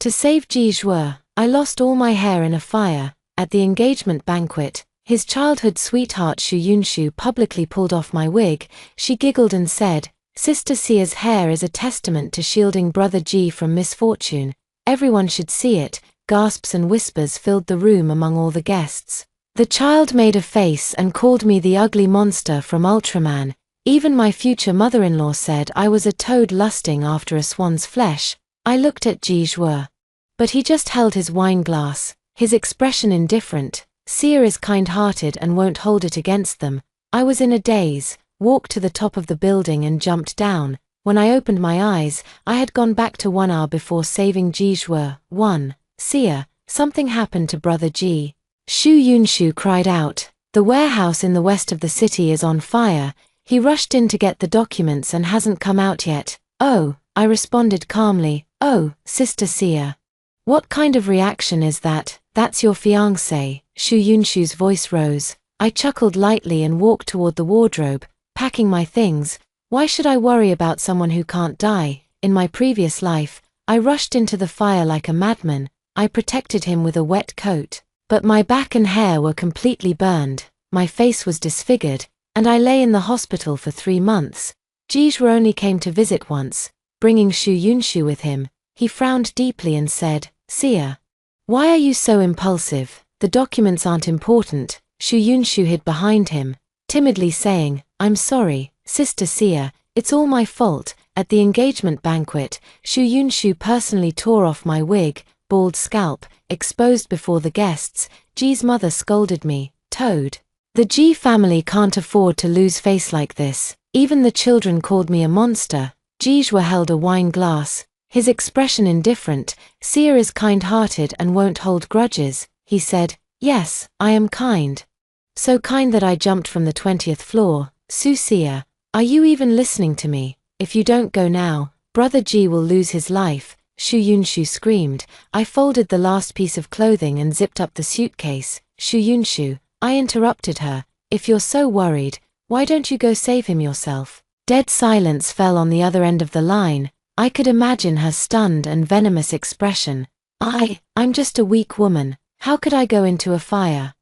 To save Ji Zhuo, I lost all my hair in a fire. At the engagement banquet, his childhood sweetheart Xu Yunshu publicly pulled off my wig. She giggled and said, "Sister Xia's hair is a testament to shielding brother Ji from misfortune. Everyone should see it." Gasps and whispers filled the room among all the guests. The child made a face and called me the ugly monster from Ultraman. Even my future mother-in-law said I was a toad lusting after a swan's flesh. I looked at Ji Zhuo, but he just held his wine glass, his expression indifferent. Xia is kind-hearted and won't hold it against them. I was in a daze, walked to the top of the building and jumped down. When I opened my eyes, I had gone back to 1 hour before saving Ji Zhuo. 1. Xia, something happened to brother Ji. Xu Yunshu cried out. The warehouse in the west of the city is on fire. He rushed in to get the documents and hasn't come out yet. Oh, I responded calmly. Oh, Sister Xia. What kind of reaction is that? That's your fiancé. Xu Yunshu's voice rose. I chuckled lightly and walked toward the wardrobe, packing my things. Why should I worry about someone who can't die? In my previous life, I rushed into the fire like a madman. I protected him with a wet coat. But my back and hair were completely burned. My face was disfigured, and I lay in the hospital for 3 months. Ji Zhuo only came to visit once, bringing Xu Yunshu with him. He frowned deeply and said, "Xia, why are you so impulsive? The documents aren't important." Xu Yunshu hid behind him, timidly saying, "I'm sorry, Sister Xia, it's all my fault." At the engagement banquet, Xu Yunshu personally tore off my wig, bald scalp, exposed before the guests. Ji's mother scolded me, "Toad. The Ji family can't afford to lose face like this." Even the children called me a monster. Ji Zhuo held a wine glass, his expression indifferent. "Xia is kind-hearted and won't hold grudges," he said. "Yes, I am kind. So kind that I jumped from the 20th floor. Su Xia, are you even listening to me? If you don't go now, brother Ji will lose his life." Xu Yunshu screamed. I folded the last piece of clothing and zipped up the suitcase. "Xu Yunshu," I interrupted her, "if you're so worried, why don't you go save him yourself?" Dead silence fell on the other end of the line. I could imagine her stunned and venomous expression. I'm just a weak woman. How could I go into a fire?"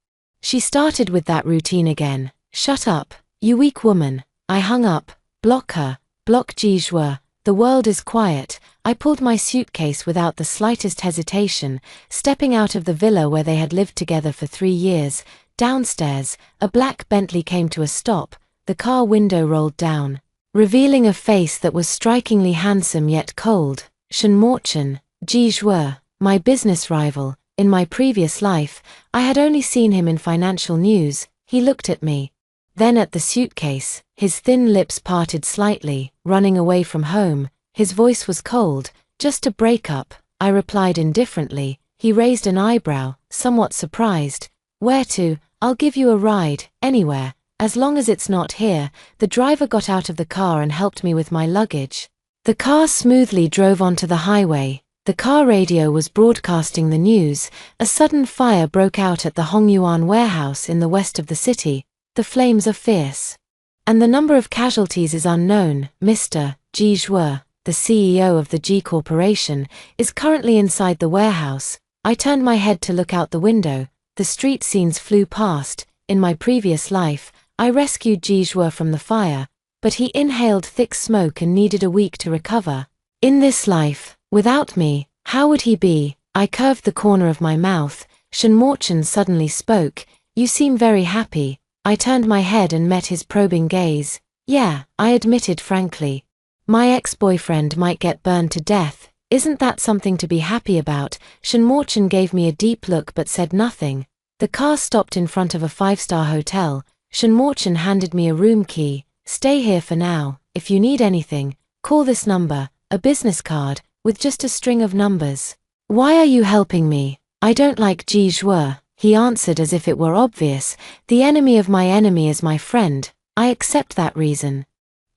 She started with that routine again. "Shut up, you weak woman." I hung up. Block her. Block Ji Zhuo. The world is quiet. I pulled my suitcase without the slightest hesitation, stepping out of the villa where they had lived together for 3 years. Downstairs, a black Bentley came to a stop. The car window rolled down, revealing a face that was strikingly handsome yet cold. Shenmorchen, Ji Zhuo, my business rival. In my previous life, I had only seen him in financial news. He looked at me, then at the suitcase. His thin lips parted slightly. "Running away from home." His voice was cold. "Just a breakup," I replied indifferently. He raised an eyebrow, somewhat surprised. "Where to?" "I'll give you a ride, anywhere, as long as it's not here." The driver got out of the car and helped me with my luggage. The car smoothly drove onto the highway. The car radio was broadcasting the news. A sudden fire broke out at the Hongyuan warehouse in the west of the city. The flames are fierce, and the number of casualties is unknown. Mr. Ji Zhuo, the CEO of the Ji Corporation, is currently inside the warehouse. I turned my head to look out the window. The street scenes flew past. In my previous life, I rescued Ji Zhuo from the fire, but he inhaled thick smoke and needed a week to recover. In this life, without me, how would he be? I curved the corner of my mouth. Shenmorchen suddenly spoke. "You seem very happy." I turned my head and met his probing gaze. "Yeah," I admitted frankly. "My ex-boyfriend might get burned to death. Isn't that something to be happy about?" Shenmorchen gave me a deep look but said nothing. The car stopped in front of a 5-star hotel. Shenmorchen handed me a room key. "Stay here for now. If you need anything, call this number." A business card, with just a string of numbers. "Why are you helping me?" "I don't like Ji Zhuo," he answered as if it were obvious. "The enemy of my enemy is my friend. I accept that reason."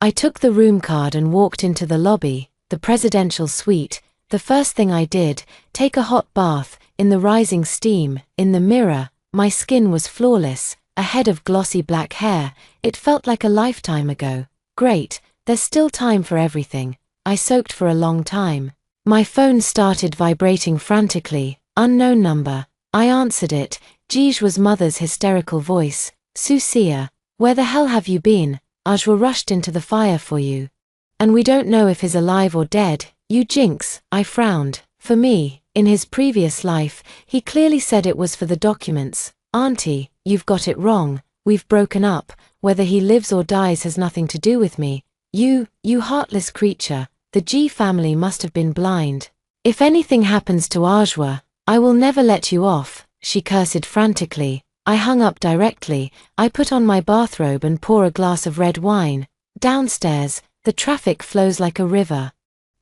I took the room card and walked into the lobby, the presidential suite. The first thing I did, take a hot bath, in the rising steam. In the mirror, my skin was flawless, a head of glossy black hair. It felt like a lifetime ago. Great, there's still time for everything. I soaked for a long time. My phone started vibrating frantically. Unknown number. I answered it. Gij was mother's hysterical voice. Susia, where the hell have you been? Ajwa rushed into the fire for you. And we don't know if he's alive or dead. You jinx, I frowned. For me, in his previous life, he clearly said it was for the documents. Auntie, you've got it wrong. We've broken up. Whether he lives or dies has nothing to do with me. You heartless creature. The G family must have been blind. If anything happens to Ajwa, I will never let you off, she cursed frantically. I hung up directly. I put on my bathrobe and pour a glass of red wine. Downstairs, the traffic flows like a river.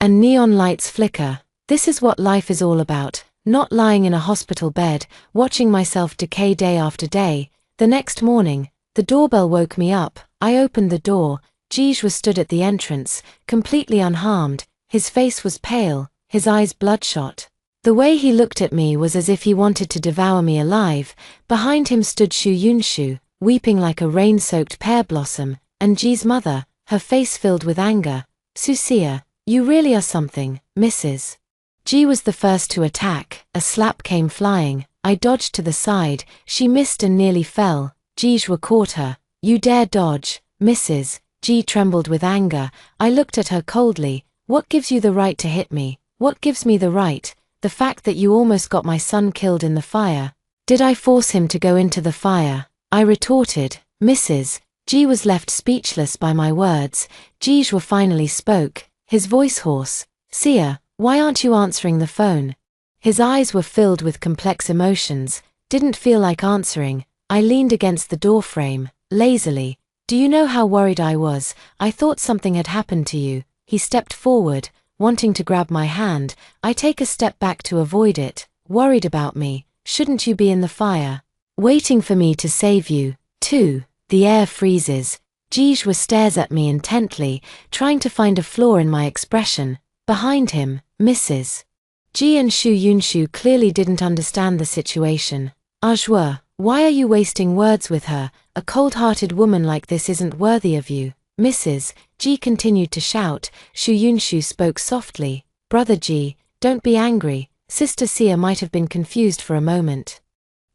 And neon lights flicker. This is what life is all about, not lying in a hospital bed, watching myself decay day after day. The next morning, the doorbell woke me up. I opened the door. Gij was stood at the entrance, completely unharmed. His face was pale, his eyes bloodshot. The way he looked at me was as if he wanted to devour me alive. Behind him stood Shu Yunshu, weeping like a rain-soaked pear blossom, and Ji's mother, her face filled with anger. Susia, you really are something, Mrs. Ji was the first to attack. A slap came flying. I dodged to the side. She missed and nearly fell. Jijwa caught her. You dare dodge, Mrs. Ji trembled with anger. I looked at her coldly. What gives you the right to hit me? What gives me the right? The fact that you almost got my son killed in the fire. Did I force him to go into the fire? I retorted. Mrs. Ji was left speechless by my words. Jijwa finally spoke, his voice hoarse. Sia, why aren't you answering the phone? His eyes were filled with complex emotions. Didn't feel like answering. I leaned against the doorframe, lazily. Do you know how worried I was? I thought something had happened to you. He stepped forward, wanting to grab my hand. I take a step back to avoid it. Worried about me. Shouldn't you be in the fire? Waiting for me to save you, too. The air freezes. Jijwa stares at me intently, trying to find a flaw in my expression. Behind him, Mrs. Ji and Shu Yunshu clearly didn't understand the situation. Ajwa, why are you wasting words with her? A cold-hearted woman like this isn't worthy of you. Mrs. Ji continued to shout. Shu Yunshu spoke softly. Brother Ji, don't be angry. Sister Sia might have been confused for a moment.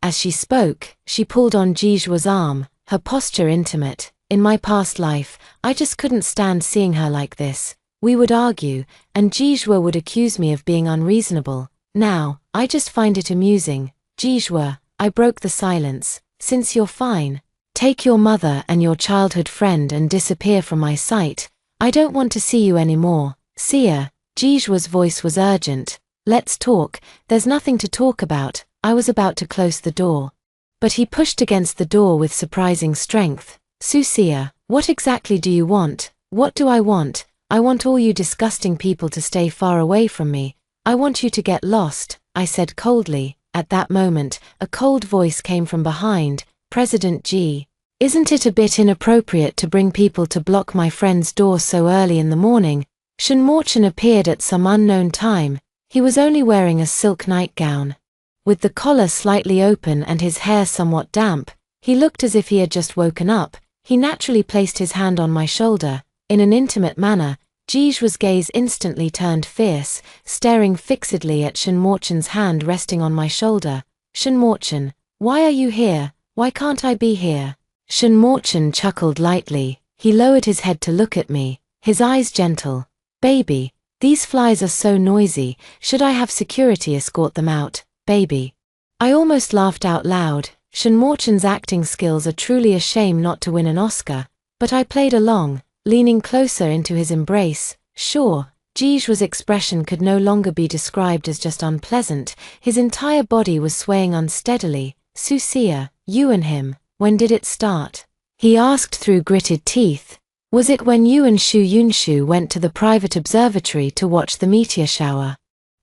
As she spoke, she pulled on Jijwa's arm, her posture intimate. In my past life, I just couldn't stand seeing her like this. We would argue, and Jijwa would accuse me of being unreasonable. Now, I just find it amusing. Jijwa, I broke the silence. Since you're fine, take your mother and your childhood friend and disappear from my sight. I don't want to see you anymore. Sia, Jijwa's voice was urgent. Let's talk. There's nothing to talk about. I was about to close the door. But he pushed against the door with surprising strength. Susia, what exactly do you want? What do I want? I want all you disgusting people to stay far away from me. I want you to get lost, I said coldly. At that moment, a cold voice came from behind. President Ji. Isn't it a bit inappropriate to bring people to block my friend's door so early in the morning? Shenmorchen appeared at some unknown time. He was only wearing a silk nightgown. With the collar slightly open and his hair somewhat damp, he looked as if he had just woken up. He naturally placed his hand on my shoulder. In an intimate manner, Jijwa's gaze instantly turned fierce, staring fixedly at Shenmorchen's hand resting on my shoulder. Shenmorchen, why are you here? Why can't I be here? Shenmorchen chuckled lightly. He lowered his head to look at me, his eyes gentle. Baby, these flies are so noisy. Should I have security escort them out, baby? I almost laughed out loud. Shenmorchen's acting skills are truly a shame not to win an Oscar. But I played along, leaning closer into his embrace. Sure, Jijwa's expression could no longer be described as just unpleasant. His entire body was swaying unsteadily. Susia, you and him, when did it start? He asked through gritted teeth. Was it when you and Shu Yunshu went to the private observatory to watch the meteor shower?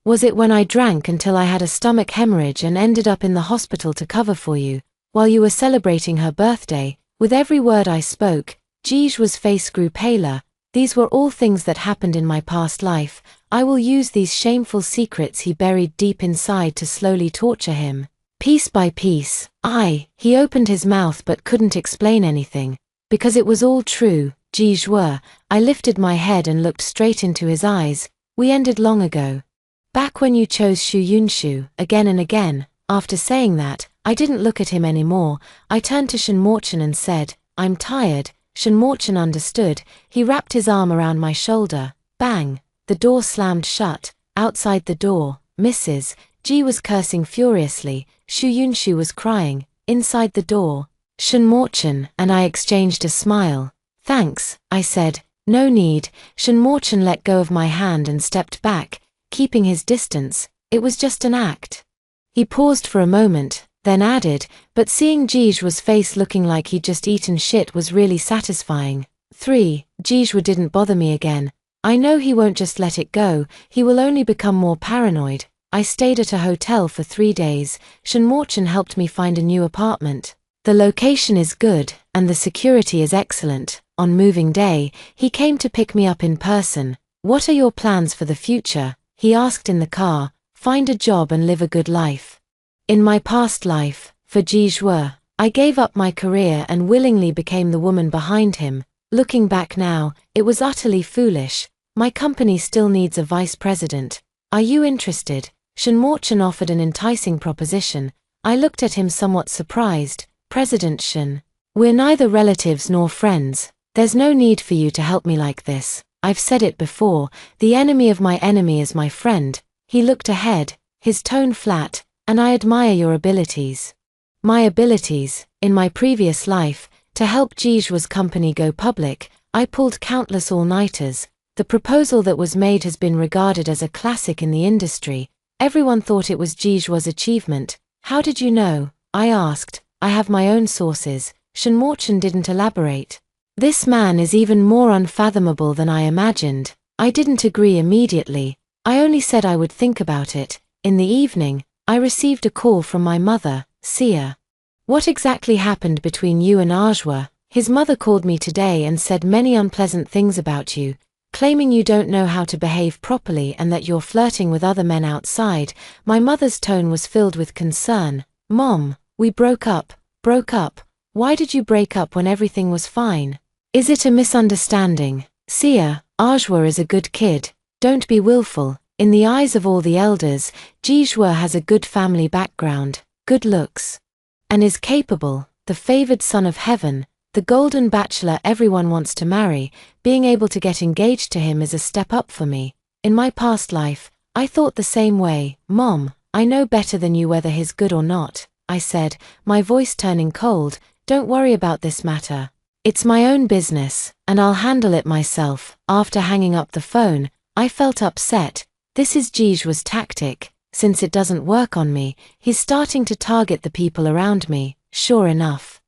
Was it when I drank until I had a stomach hemorrhage and ended up in the hospital to cover for you, while you were celebrating her birthday? With every word I spoke, Jijwa's face grew paler. These were all things that happened in my past life. I will use these shameful secrets he buried deep inside to slowly torture him. Piece by piece, he opened his mouth but couldn't explain anything. Because it was all true, Jijwa. I lifted my head and looked straight into his eyes. We ended long ago. Back when you chose Shu Yunshu again and again. After saying that, I didn't look at him anymore. I turned to Shenmorchen and said, I'm tired. Shenmorchen understood. He wrapped his arm around my shoulder. Bang! The door slammed shut. Outside the door, Mrs. G was cursing furiously. Shu Yunshu was crying. Inside the door, Shenmorchen and I exchanged a smile. Thanks, I said. No need. Shenmorchen let go of my hand and stepped back, keeping his distance. It was just an act. He paused for a moment, then added, but seeing Jijwa's face looking like he'd just eaten shit was really satisfying. 3. Jijwa didn't bother me again. I know he won't just let it go, he will only become more paranoid. I stayed at a hotel for 3 days. Shenmorchen helped me find a new apartment. The location is good, and the security is excellent. On moving day, he came to pick me up in person. What are your plans for the future? He asked in the car. Find a job and live a good life. In my past life, for Jijwa, I gave up my career and willingly became the woman behind him. Looking back now, it was utterly foolish. My company still needs a vice president. Are you interested? Shenmorchen offered an enticing proposition. I looked at him somewhat surprised. President Shen, we're neither relatives nor friends. There's no need for you to help me like this. I've said it before, the enemy of my enemy is my friend. He looked ahead, his tone flat, and I admire your abilities. My abilities, in my previous life, to help Jijwa's company go public, I pulled countless all-nighters. The proposal that was made has been regarded as a classic in the industry. Everyone thought it was Jijwa's achievement. How did you know? I asked. I have my own sources. Shenmorchen didn't elaborate. This man is even more unfathomable than I imagined. I didn't agree immediately. I only said I would think about it. In the evening, I received a call from my mother, Sia. What exactly happened between you and Ajwa? His mother called me today and said many unpleasant things about you, claiming you don't know how to behave properly and that you're flirting with other men outside. My mother's tone was filled with concern. Mom, we broke up. Broke up? Why did you break up when everything was fine? Is it a misunderstanding? Sia, Ajwa is a good kid. Don't be willful. In the eyes of all the elders, Jijwa has a good family background, good looks, and is capable, the favored son of heaven, the golden bachelor everyone wants to marry. Being able to get engaged to him is a step up for me. In my past life, I thought the same way. Mom, I know better than you whether he's good or not, I said, my voice turning cold. Don't worry about this matter. It's my own business, and I'll handle it myself. After hanging up the phone, I felt upset. This is Jijwa's tactic. Since it doesn't work on me, he's starting to target the people around me. Sure enough.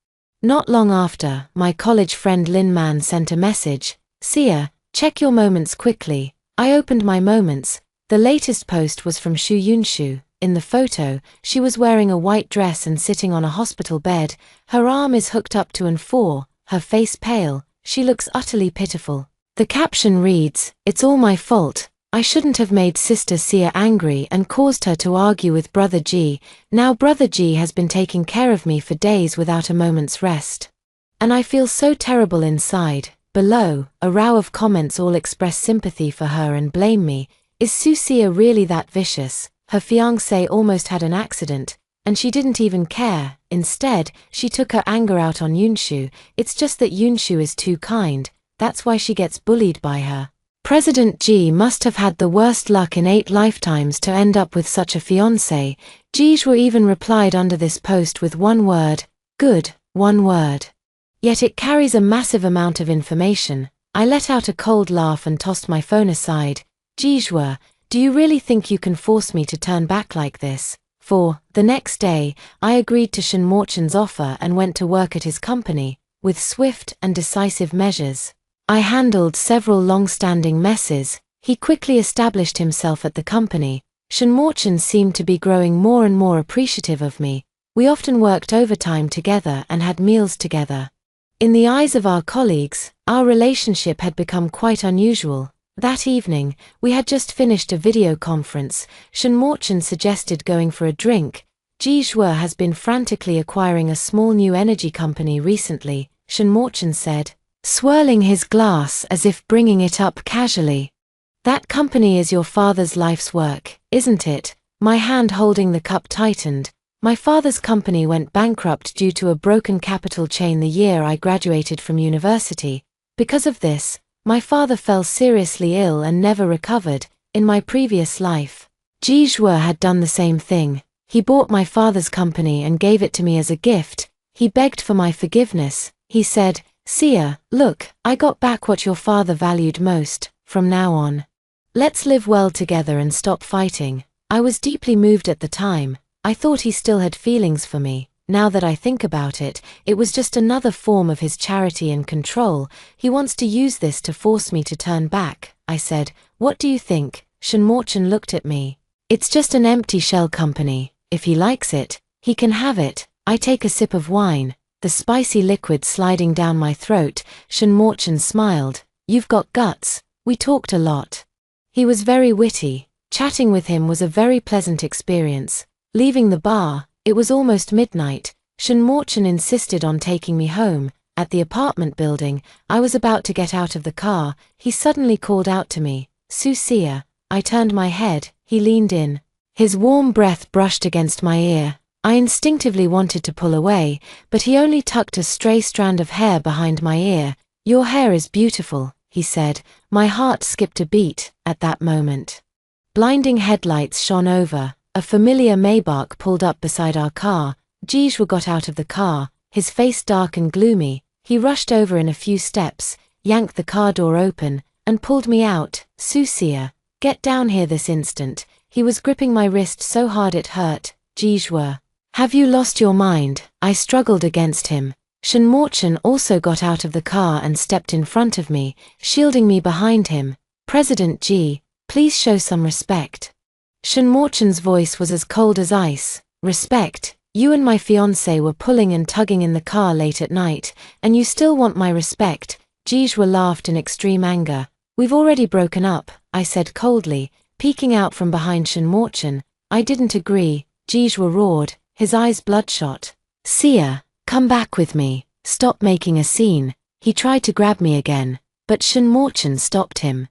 Not long after, my college friend Lin Man sent a message. Sia, check your moments quickly. I opened my moments. The latest post was from Shu Yunshu. In the photo, she was wearing a white dress and sitting on a hospital bed. Her arm is hooked up to and for, her face pale. She looks utterly pitiful. The caption reads, "It's all my fault. I shouldn't have made Sister Sia angry and caused her to argue with Brother G. Now Brother G has been taking care of me for days without a moment's rest. And I feel so terrible inside." Below, a row of comments all express sympathy for her and blame me. Is Sia really that vicious? Her fiancé almost had an accident, and she didn't even care. Instead, she took her anger out on Yunshu. It's just that Yunshu is too kind. That's why she gets bullied by her. President G must have had the worst luck in 8 lifetimes to end up with such a fiancé. Jijwa even replied under this post with one word, good, one word. Yet it carries a massive amount of information. I let out a cold laugh and tossed my phone aside. Jijwa, do you really think you can force me to turn back like this? The next day, I agreed to Shenmorchen's offer and went to work at his company, with swift and decisive measures. I handled several long-standing messes. He quickly established himself at the company. Shenmorchen seemed to be growing more and more appreciative of me. We often worked overtime together and had meals together. In the eyes of our colleagues, our relationship had become quite unusual. That evening, we had just finished a video conference. Shenmorchen suggested going for a drink. Jijwa has been frantically acquiring a small new energy company recently, Shenmorchen said, swirling his glass as if bringing it up casually. That company is your father's life's work, isn't it? My hand holding the cup tightened. My father's company went bankrupt due to a broken capital chain the year I graduated from university. Because of this, my father fell seriously ill and never recovered. In my previous life, Jijue had done the same thing. He bought my father's company and gave it to me as a gift. He begged for my forgiveness. He said, "Sia, look, I got back what your father valued most. From now on, let's live well together and stop fighting." I was deeply moved at the time. I thought he still had feelings for me. Now that I think about it, it was just another form of his charity and control. He wants to use this to force me to turn back. I said, "What do you think?" Shinmorchan looked at me. "It's just an empty shell company. If he likes it, he can have it." I take a sip of wine, the spicy liquid sliding down my throat. Shinmorchan smiled. "You've got guts." We talked a lot. He was very witty. Chatting with him was a very pleasant experience. Leaving the bar, it was almost midnight. Shinmorchan insisted on taking me home. At the apartment building, I was about to get out of the car. He suddenly called out to me, "Susia." I turned my head. He leaned in. His warm breath brushed against my ear. I instinctively wanted to pull away, but he only tucked a stray strand of hair behind my ear. "Your hair is beautiful," he said. My heart skipped a beat at that moment. Blinding headlights shone over. A familiar Maybach pulled up beside our car. Jijue got out of the car, his face dark and gloomy. He rushed over in a few steps, yanked the car door open, and pulled me out. "Susia, get down here this instant." He was gripping my wrist so hard it hurt. "Jijue, have you lost your mind?" I struggled against him. Shinmorchan also got out of the car and stepped in front of me, shielding me behind him. "President Ji, please show some respect." Shinmorchan's voice was as cold as ice. "Respect? You and my fiancé were pulling and tugging in the car late at night, and you still want my respect?" Jijue laughed in extreme anger. "We've already broken up," I said coldly, peeking out from behind Shinmorchan. "I didn't agree," Jijue roared, his eyes bloodshot. "Sia, come back with me. Stop making a scene." He tried to grab me again, but Shinmorchan stopped him.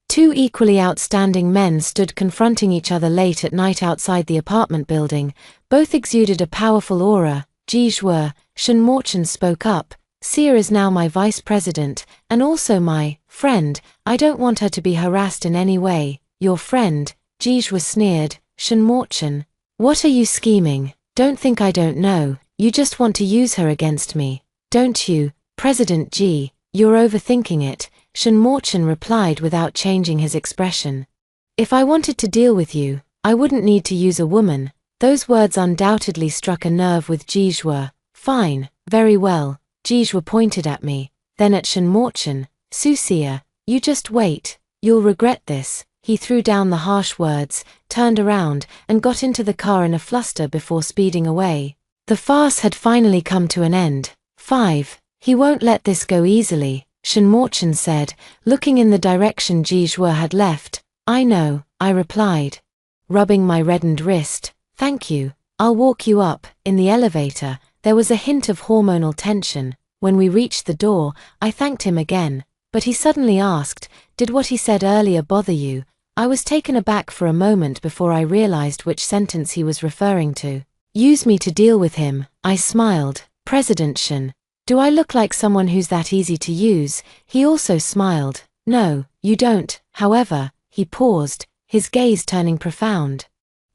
Two equally outstanding men stood confronting each other late at night outside the apartment building. Both exuded a powerful aura. "Jijue," Shinmorchan spoke up. "Sia is now my vice president, and also my friend. I don't want her to be harassed in any way." "Your friend?" Jijue sneered. "Shinmorchan, what are you scheming? Don't think I don't know. You just want to use her against me, don't you?" "President Ji, you're overthinking it," Shinmorchan replied without changing his expression. "If I wanted to deal with you, I wouldn't need to use a woman." Those words undoubtedly struck a nerve with Jijue. "Fine, very well." Jijue pointed at me, then at Shinmorchan. "Susia, you just wait. You'll regret this." He threw down the harsh words, turned around, and got into the car in a fluster before speeding away. The farce had finally come to an end. 5. "He won't let this go easily," Shinmorchan said, looking in the direction Jijue had left. "I know," I replied, rubbing my reddened wrist. "Thank you. I'll walk you up." In the elevator, there was a hint of hormonal tension. When we reached the door, I thanked him again, but he suddenly asked, "Did what he said earlier bother you?" I was taken aback for a moment before I realized which sentence he was referring to. "Use me to deal with him," I smiled. "President Shin, do I look like someone who's that easy to use?" He also smiled. "No, you don't." However, he paused, his gaze turning profound.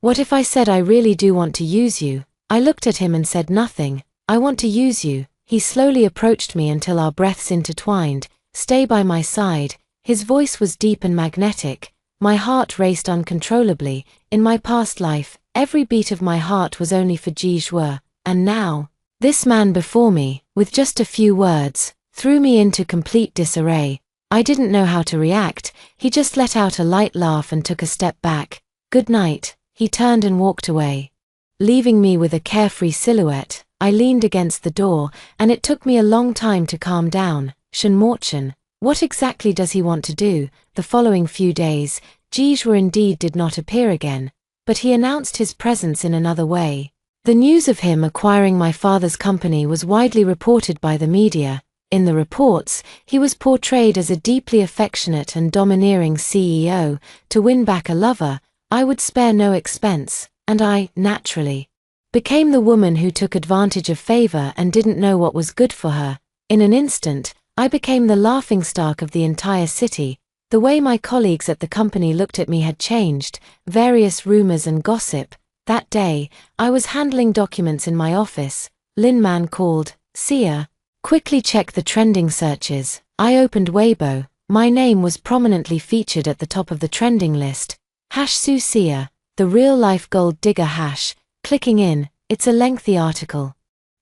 "What if I said I really do want to use you?" I looked at him and said nothing. "I want to use you." He slowly approached me until our breaths intertwined. "Stay by my side." His voice was deep and magnetic. My heart raced uncontrollably. In my past life, every beat of my heart was only for Jijue, and now, this man before me, with just a few words, threw me into complete disarray. I didn't know how to react. He just let out a light laugh and took a step back. "Good night." He turned and walked away, leaving me with a carefree silhouette. I leaned against the door, and it took me a long time to calm down. Shinmorchan, what exactly does he want to do? The following few days, Jijue indeed did not appear again, but he announced his presence in another way. The news of him acquiring my father's company was widely reported by the media. In the reports, he was portrayed as a deeply affectionate and domineering CEO. To win back a lover, I would spare no expense, and I, naturally, became the woman who took advantage of favor and didn't know what was good for her. In an instant, I became the laughingstock of the entire city. The way my colleagues at the company looked at me had changed, various rumors and gossip. That day, I was handling documents in my office. Linman called. Sia, quickly check the trending searches. I opened Weibo. My name was prominently featured at the top of the trending list. #Su Sia, the real-life gold digger #. Clicking in, it's a lengthy article.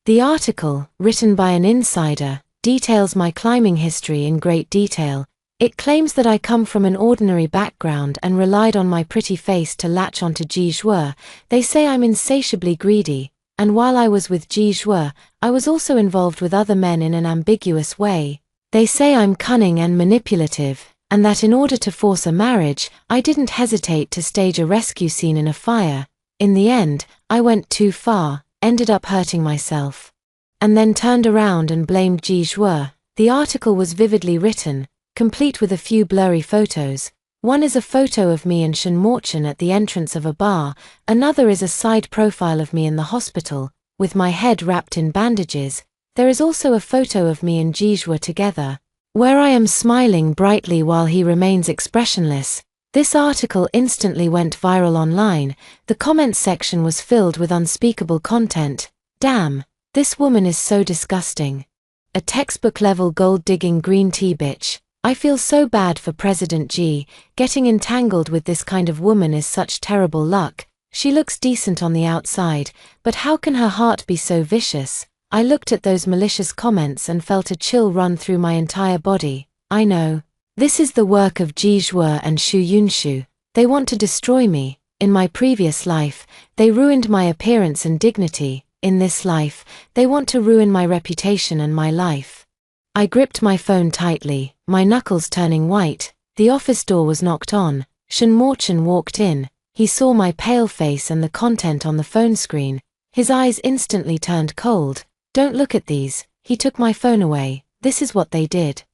The article, written by an insider, details my climbing history in great detail. It claims that I come from an ordinary background and relied on my pretty face to latch onto Jijue. They say I'm insatiably greedy, and while I was with Jijue, I was also involved with other men in an ambiguous way. They say I'm cunning and manipulative, and that in order to force a marriage, I didn't hesitate to stage a rescue scene in a fire. In the end, I went too far, ended up hurting myself, and then turned around and blamed Jijue. The article was vividly written, complete with a few blurry photos. One is a photo of me and Shenmorchen at the entrance of a bar, another is a side profile of me in the hospital, with my head wrapped in bandages. There is also a photo of me and Jijue together, where I am smiling brightly while he remains expressionless. This article instantly went viral online. The comments section was filled with unspeakable content. Damn, this woman is so disgusting. A textbook-level gold-digging green tea bitch. I feel so bad for President Xi. Getting entangled with this kind of woman is such terrible luck. She looks decent on the outside, but how can her heart be so vicious? I looked at those malicious comments and felt a chill run through my entire body. I know. This is the work of Jijue and Xu Yunshu. They want to destroy me. In my previous life, they ruined my appearance and dignity. In this life, they want to ruin my reputation and my life. I gripped my phone tightly, my knuckles turning white. The office door was knocked on. Shenmorchen walked in. He saw my pale face and the content on the phone screen. His eyes instantly turned cold. Don't look at these. He took my phone away. This is what they did,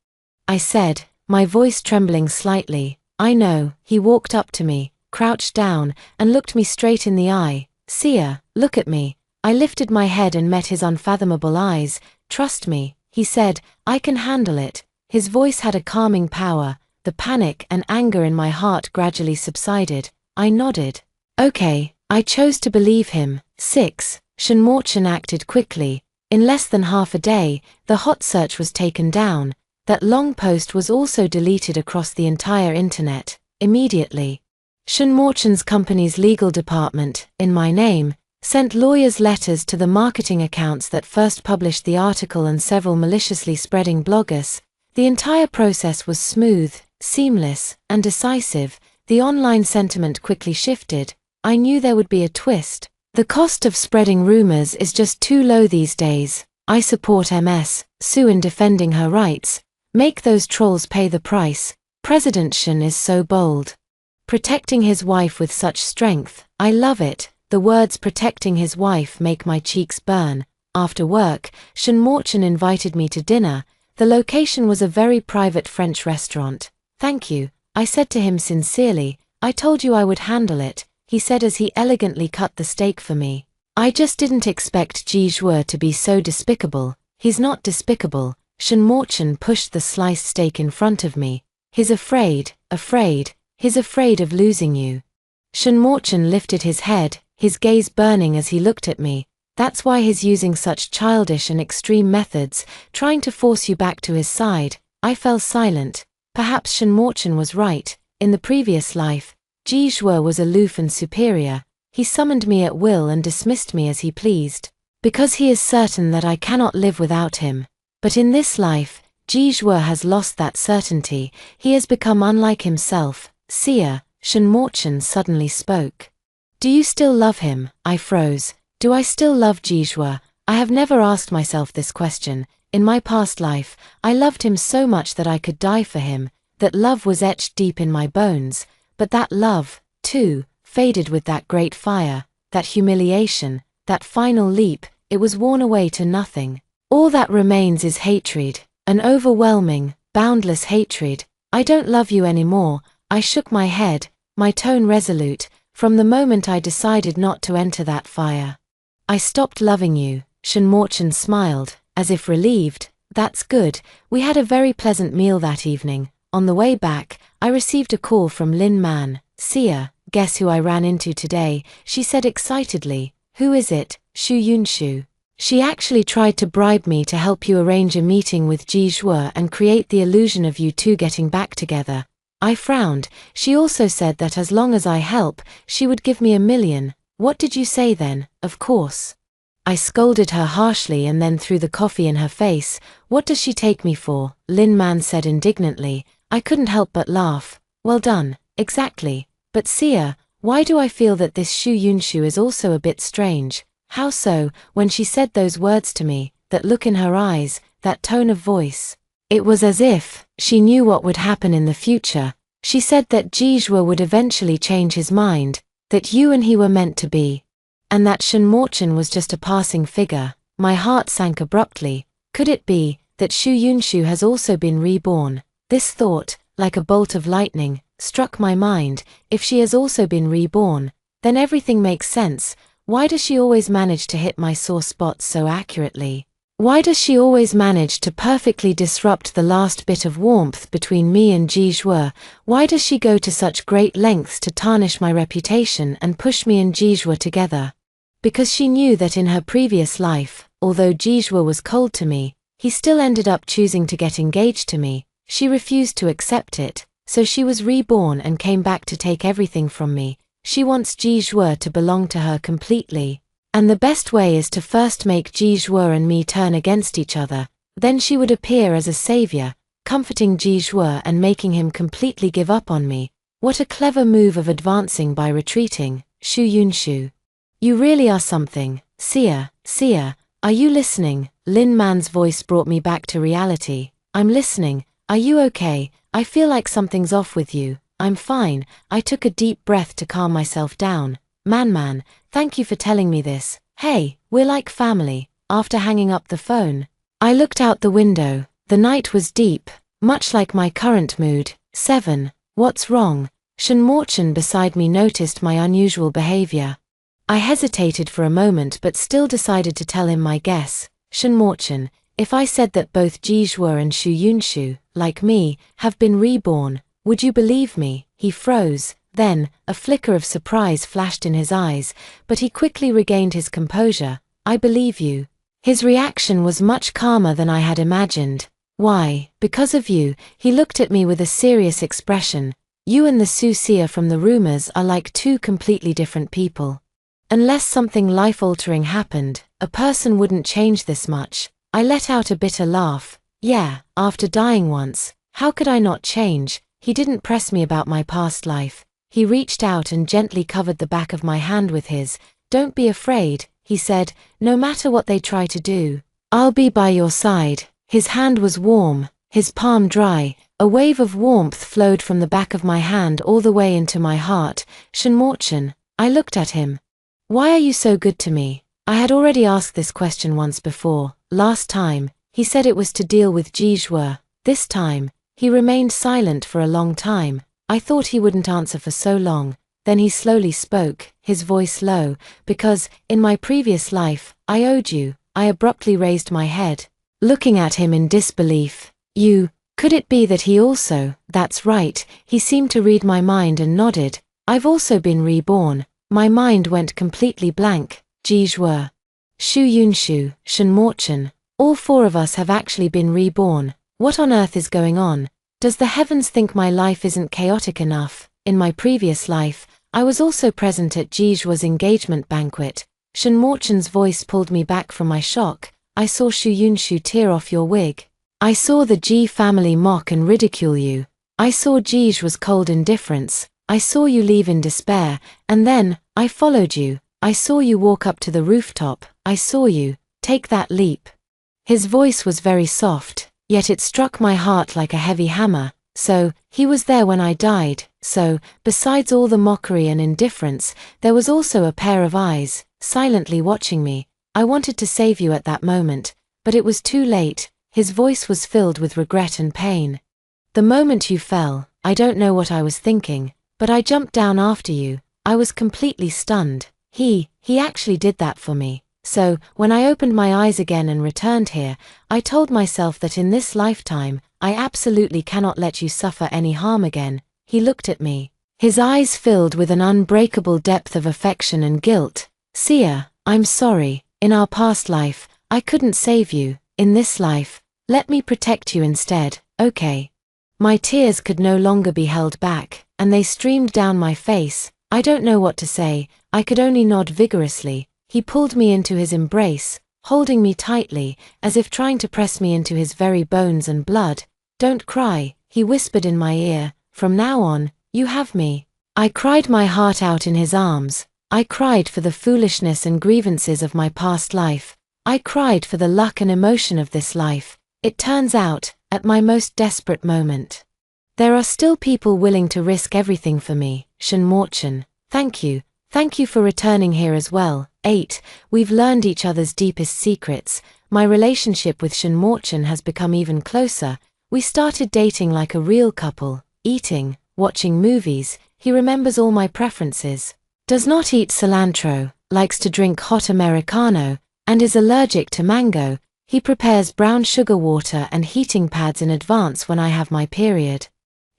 I said, my voice trembling slightly. I know. He walked up to me, crouched down, and looked me straight in the eye. Sia, look at me. I lifted my head and met his unfathomable eyes. Trust me, he said, I can handle it. His voice had a calming power. The panic and anger in my heart gradually subsided. I nodded. Okay, I chose to believe him. 6. Shenmorchen acted quickly. In less than half a day, the hot search was taken down. That long post was also deleted across the entire internet, immediately. Shenmorchen's company's legal department, in my name, sent lawyers' letters to the marketing accounts that first published the article and several maliciously spreading bloggers. The entire process was smooth, seamless, and decisive. The online sentiment quickly shifted. I knew there would be a twist. The cost of spreading rumors is just too low these days. I support Sue in defending her rights. Make those trolls pay the price. President Shen is so bold. Protecting his wife with such strength. I love it. The words protecting his wife make my cheeks burn. After work, Shenmorchen invited me to dinner. The location was a very private French restaurant. Thank you, I said to him sincerely. I told you I would handle it, he said as he elegantly cut the steak for me. I just didn't expect Jijue to be so despicable. He's not despicable. Shenmorchen pushed the sliced steak in front of me. He's afraid, he's afraid of losing you. Shenmorchen lifted his head, his gaze burning as he looked at me. That's why he's using such childish and extreme methods, trying to force you back to his side. I fell silent. Perhaps Shenmorchen was right. In the previous life, Jijue was aloof and superior. He summoned me at will and dismissed me as he pleased, because he is certain that I cannot live without him. But in this life, Jijue has lost that certainty. He has become unlike himself. Sia, Shenmorchen suddenly spoke. Do you still love him? I froze. Do I still love Jijue? I have never asked myself this question. In my past life, I loved him so much that I could die for him, that love was etched deep in my bones. But that love, too, faded with that great fire, that humiliation, that final leap. It was worn away to nothing. All that remains is hatred. An overwhelming, boundless hatred. I don't love you anymore. I shook my head, my tone resolute, from the moment I decided not to enter that fire. I stopped loving you. Shinmorchan smiled, as if relieved. That's good. We had a very pleasant meal that evening. On the way back, I received a call from Lin Man. Sia, guess who I ran into today? She said excitedly. Who is it? Shu Yunshu. She actually tried to bribe me to help you arrange a meeting with Ji Zhuo and create the illusion of you two getting back together. I frowned. She also said that as long as I help, she would give me $1 million. What did you say then? Of course. I scolded her harshly and then threw the coffee in her face. What does she take me for? Lin Man said indignantly. I couldn't help but laugh. Well done. Exactly. But Sia, why do I feel that this Shu Yunshu is also a bit strange? How so? When she said those words to me, that look in her eyes, that tone of voice. It was as if she knew what would happen in the future. She said that Ji Zhuo would eventually change his mind, that you and he were meant to be, and that Shinmorchan was just a passing figure. My heart sank abruptly. Could it be that Shu Yunshu has also been reborn? This thought, like a bolt of lightning, struck my mind. If she has also been reborn, then everything makes sense. Why does she always manage to hit my sore spots so accurately? Why does she always manage to perfectly disrupt the last bit of warmth between me and Ji Zhuo? Why does she go to such great lengths to tarnish my reputation and push me and Ji Zhuo together? Because she knew that in her previous life, although Ji Zhuo was cold to me, he still ended up choosing to get engaged to me. She refused to accept it, so she was reborn and came back to take everything from me. She wants Ji Zhuo to belong to her completely. And the best way is to first make Ji Zhuo and me turn against each other. Then she would appear as a savior, comforting Ji Zhuo and making him completely give up on me. What a clever move of advancing by retreating. Shu Yunshu. You really are something. Sia, are you listening? Lin Man's voice brought me back to reality. I'm listening. Are you okay? I feel like something's off with you. I'm fine. I took a deep breath to calm myself down. Man, thank you for telling me this. Hey, we're like family. After hanging up the phone, I looked out the window. The night was deep, much like my current mood. 7. What's wrong? Shinmorchan beside me noticed my unusual behavior. I hesitated for a moment but still decided to tell him my guess. Shinmorchan, if I said that both Ji Zhuo and Shu Yunshu, like me, have been reborn, would you believe me? He froze. Then, a flicker of surprise flashed in his eyes, but he quickly regained his composure. I believe you. His reaction was much calmer than I had imagined. Why? Because of you. He looked at me with a serious expression. You and the Sia from the rumors are like two completely different people. Unless something life-altering happened, a person wouldn't change this much. I let out a bitter laugh. Yeah, after dying once, how could I not change? He didn't press me about my past life. He reached out and gently covered the back of my hand with his. Don't be afraid, he said, no matter what they try to do, I'll be by your side. His hand was warm, his palm dry. A wave of warmth flowed from the back of my hand all the way into my heart. Shinmorchan, I looked at him. Why are you so good to me? I had already asked this question once before. Last time, he said it was to deal with Ji Zhuo. This time, he remained silent for a long time. I thought he wouldn't answer for so long. Then he slowly spoke, his voice low, because, in my previous life, I owed you. I abruptly raised my head, looking at him in disbelief. You, could it be that he also? That's right, he seemed to read my mind and nodded. I've also been reborn. My mind went completely blank. Ji Zhuo, Shu Yunshu, Shinmorchan, all four of us have actually been reborn. What on earth is going on? Does the heavens think my life isn't chaotic enough? In my previous life, I was also present at Ji Zhuo's engagement banquet. Shinmorchan's voice pulled me back from my shock. I saw Shu Yunshu tear off your wig. I saw the Ji family mock and ridicule you. I saw Ji Zhuo's cold indifference. I saw you leave in despair, and then, I followed you. I saw you walk up to the rooftop. I saw you take that leap. His voice was very soft. Yet it struck my heart like a heavy hammer. So, he was there when I died. So, besides all the mockery and indifference, there was also a pair of eyes, silently watching me. I wanted to save you at that moment, but it was too late. His voice was filled with regret and pain. The moment you fell, I don't know what I was thinking, but I jumped down after you. I was completely stunned. He actually did that for me. So, when I opened my eyes again and returned here, I told myself that in this lifetime, I absolutely cannot let you suffer any harm again. He looked at me, his eyes filled with an unbreakable depth of affection and guilt. Sia, I'm sorry. In our past life, I couldn't save you. In this life, let me protect you instead, okay? My tears could no longer be held back, and they streamed down my face. I don't know what to say, I could only nod vigorously. He pulled me into his embrace, holding me tightly, as if trying to press me into his very bones and blood. Don't cry, he whispered in my ear, from now on, you have me. I cried my heart out in his arms. I cried for the foolishness and grievances of my past life. I cried for the luck and emotion of this life. It turns out, at my most desperate moment, there are still people willing to risk everything for me. Shinmorchan, thank you. Thank you for returning here as well. 8. We've learned each other's deepest secrets. My relationship with Shinmorchan has become even closer. We started dating like a real couple, eating, watching movies. He remembers all my preferences. Does not eat cilantro, likes to drink hot Americano, and is allergic to mango. He prepares brown sugar water and heating pads in advance when I have my period.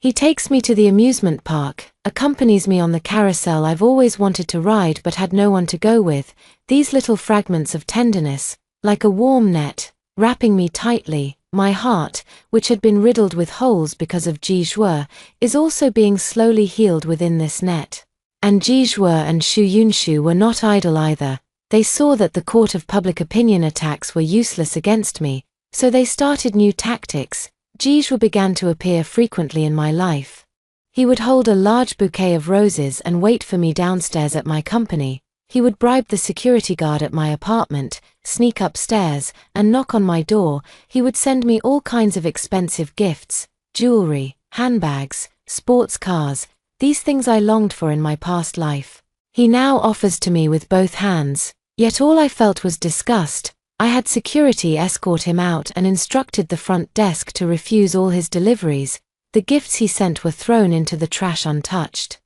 He takes me to the amusement park, accompanies me on the carousel I've always wanted to ride but had no one to go with. These little fragments of tenderness, like a warm net, wrapping me tightly. My heart, which had been riddled with holes because of Jijue, is also being slowly healed within this net. And Jijue and Shu Yunshu were not idle either. They saw that the court of public opinion attacks were useless against me, so they started new tactics. Jijue began to appear frequently in my life. He would hold a large bouquet of roses and wait for me downstairs at my company. He would bribe the security guard at my apartment, sneak upstairs, and knock on my door. He would send me all kinds of expensive gifts, jewelry, handbags, sports cars, these things I longed for in my past life. He now offers to me with both hands, yet all I felt was disgust. I had security escort him out and instructed the front desk to refuse all his deliveries. The gifts he sent were thrown into the trash untouched.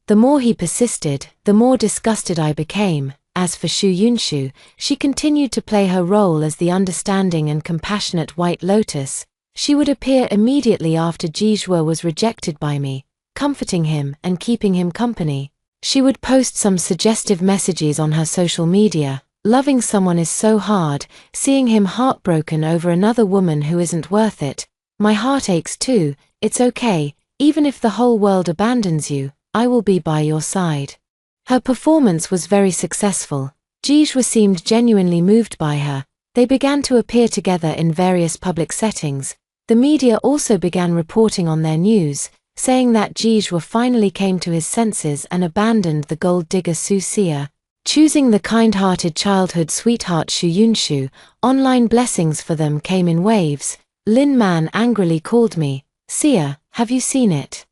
The more he persisted, the more disgusted I became. As for Shu Yunshu, she continued to play her role as the understanding and compassionate White Lotus. She would appear immediately after Jijue was rejected by me, comforting him and keeping him company. She would post some suggestive messages on her social media. Loving someone is so hard, seeing him heartbroken over another woman who isn't worth it. My heart aches too. It's okay, even if the whole world abandons you, I will be by your side. Her performance was very successful. Jijue seemed genuinely moved by her. They began to appear together in various public settings. The media also began reporting on their news, saying that Jijue finally came to his senses and abandoned the gold digger Su Sia, choosing the kind-hearted childhood sweetheart Shu Yunshu. Online blessings for them came in waves. Lin Man angrily called me, Sia, have you seen it?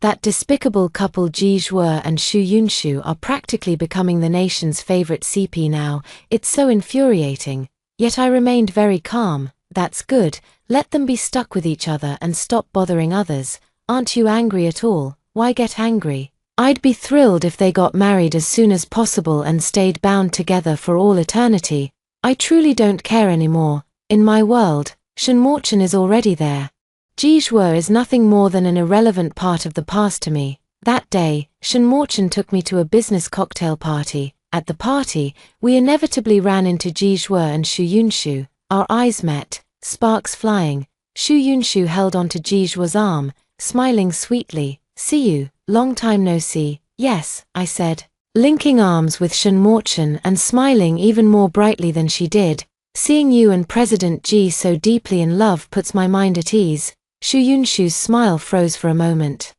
That despicable couple Jijue and Shu Yunshu are practically becoming the nation's favorite CP now. It's so infuriating. Yet I remained very calm. That's good, let them be stuck with each other and stop bothering others. Aren't you angry at all? Why get angry? I'd be thrilled if they got married as soon as possible and stayed bound together for all eternity. I truly don't care anymore. In my world, Shinmorchan is already there. Jijue is nothing more than an irrelevant part of the past to me. That day, Shinmorchan took me to a business cocktail party. At the party, we inevitably ran into Jijue and Shu Yunshu. Our eyes met, sparks flying. Shu Yunshu held onto Jijue's arm, smiling sweetly. See you, long time no see. Yes, I said, linking arms with Shinmorchan and smiling even more brightly than she did. Seeing you and President Ji so deeply in love puts my mind at ease. Shu Yunshu's smile froze for a moment.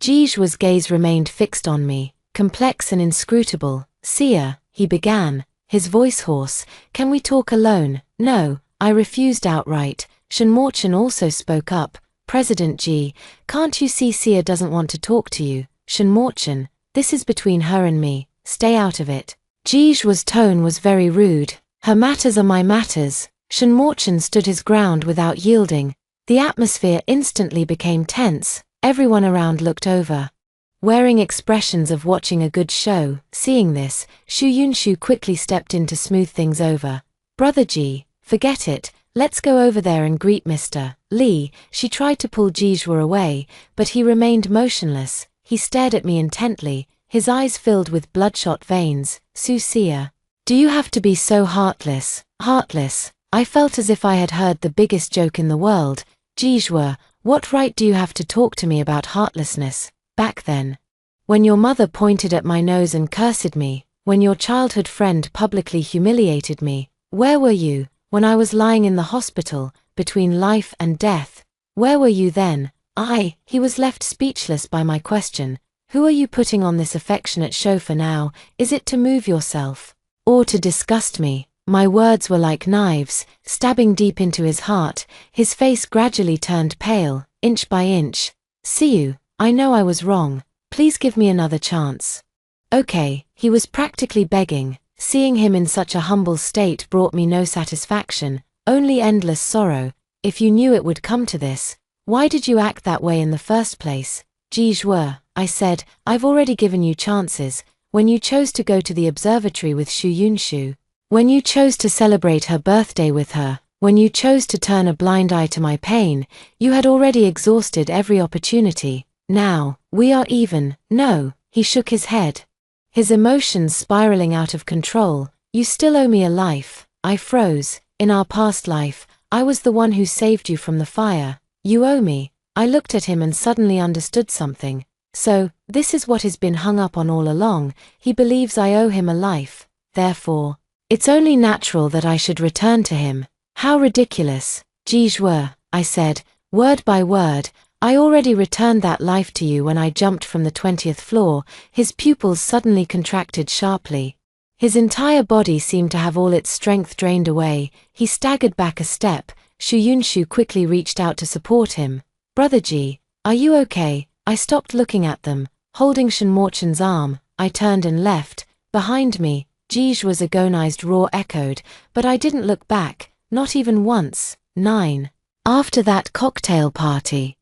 Jijue's gaze remained fixed on me, complex and inscrutable. Sia, he began, his voice hoarse, can we talk alone? No, I refused outright. Shinmorchan also spoke up. President Ji, can't you see Sia doesn't want to talk to you? Shinmorchan, this is between her and me, stay out of it. Jijue's tone was very rude. Her matters are my matters. Shinmorchan stood his ground without yielding. The atmosphere instantly became tense. Everyone around looked over, wearing expressions of watching a good show. Seeing this, Shu Yunshu quickly stepped in to smooth things over. Brother Ji, forget it, let's go over there and greet Mr. Li. She tried to pull Jijua away, but he remained motionless. He stared at me intently, his eyes filled with bloodshot veins. Su Xia, do you have to be so heartless? Heartless? I felt as if I had heard the biggest joke in the world. Jijua, what right do you have to talk to me about heartlessness? Back then, when your mother pointed at my nose and cursed me, when your childhood friend publicly humiliated me, where were you? When I was lying in the hospital, between life and death, where were you then? He was left speechless by my question. Who are you putting on this affectionate show for now? Is it to move yourself? Or to disgust me? My words were like knives, stabbing deep into his heart. His face gradually turned pale, inch by inch. Siu, I know I was wrong. Please give me another chance. Okay, he was practically begging. Seeing him in such a humble state brought me no satisfaction, only endless sorrow. If you knew it would come to this, why did you act that way in the first place? Jijua, I said, I've already given you chances. When you chose to go to the observatory with Shu Yunshu, when you chose to celebrate her birthday with her, when you chose to turn a blind eye to my pain, you had already exhausted every opportunity. Now, we are even. No, he shook his head, his emotions spiraling out of control. You still owe me a life. I froze. In our past life, I was the one who saved you from the fire. You owe me. I looked at him and suddenly understood something. So, this is what has been hung up on all along. He believes I owe him a life. Therefore, it's only natural that I should return to him. How ridiculous. Jijua, I said, word by word, I already returned that life to you when I jumped from the 20th floor. His pupils suddenly contracted sharply. His entire body seemed to have all its strength drained away. He staggered back a step. Shu Yunshu quickly reached out to support him. Brother Ji, are you okay? I stopped looking at them. Holding Shinmorchan's arm, I turned and left. Behind me, Jijua's agonized roar echoed, but I didn't look back, not even once. 9. After that cocktail party,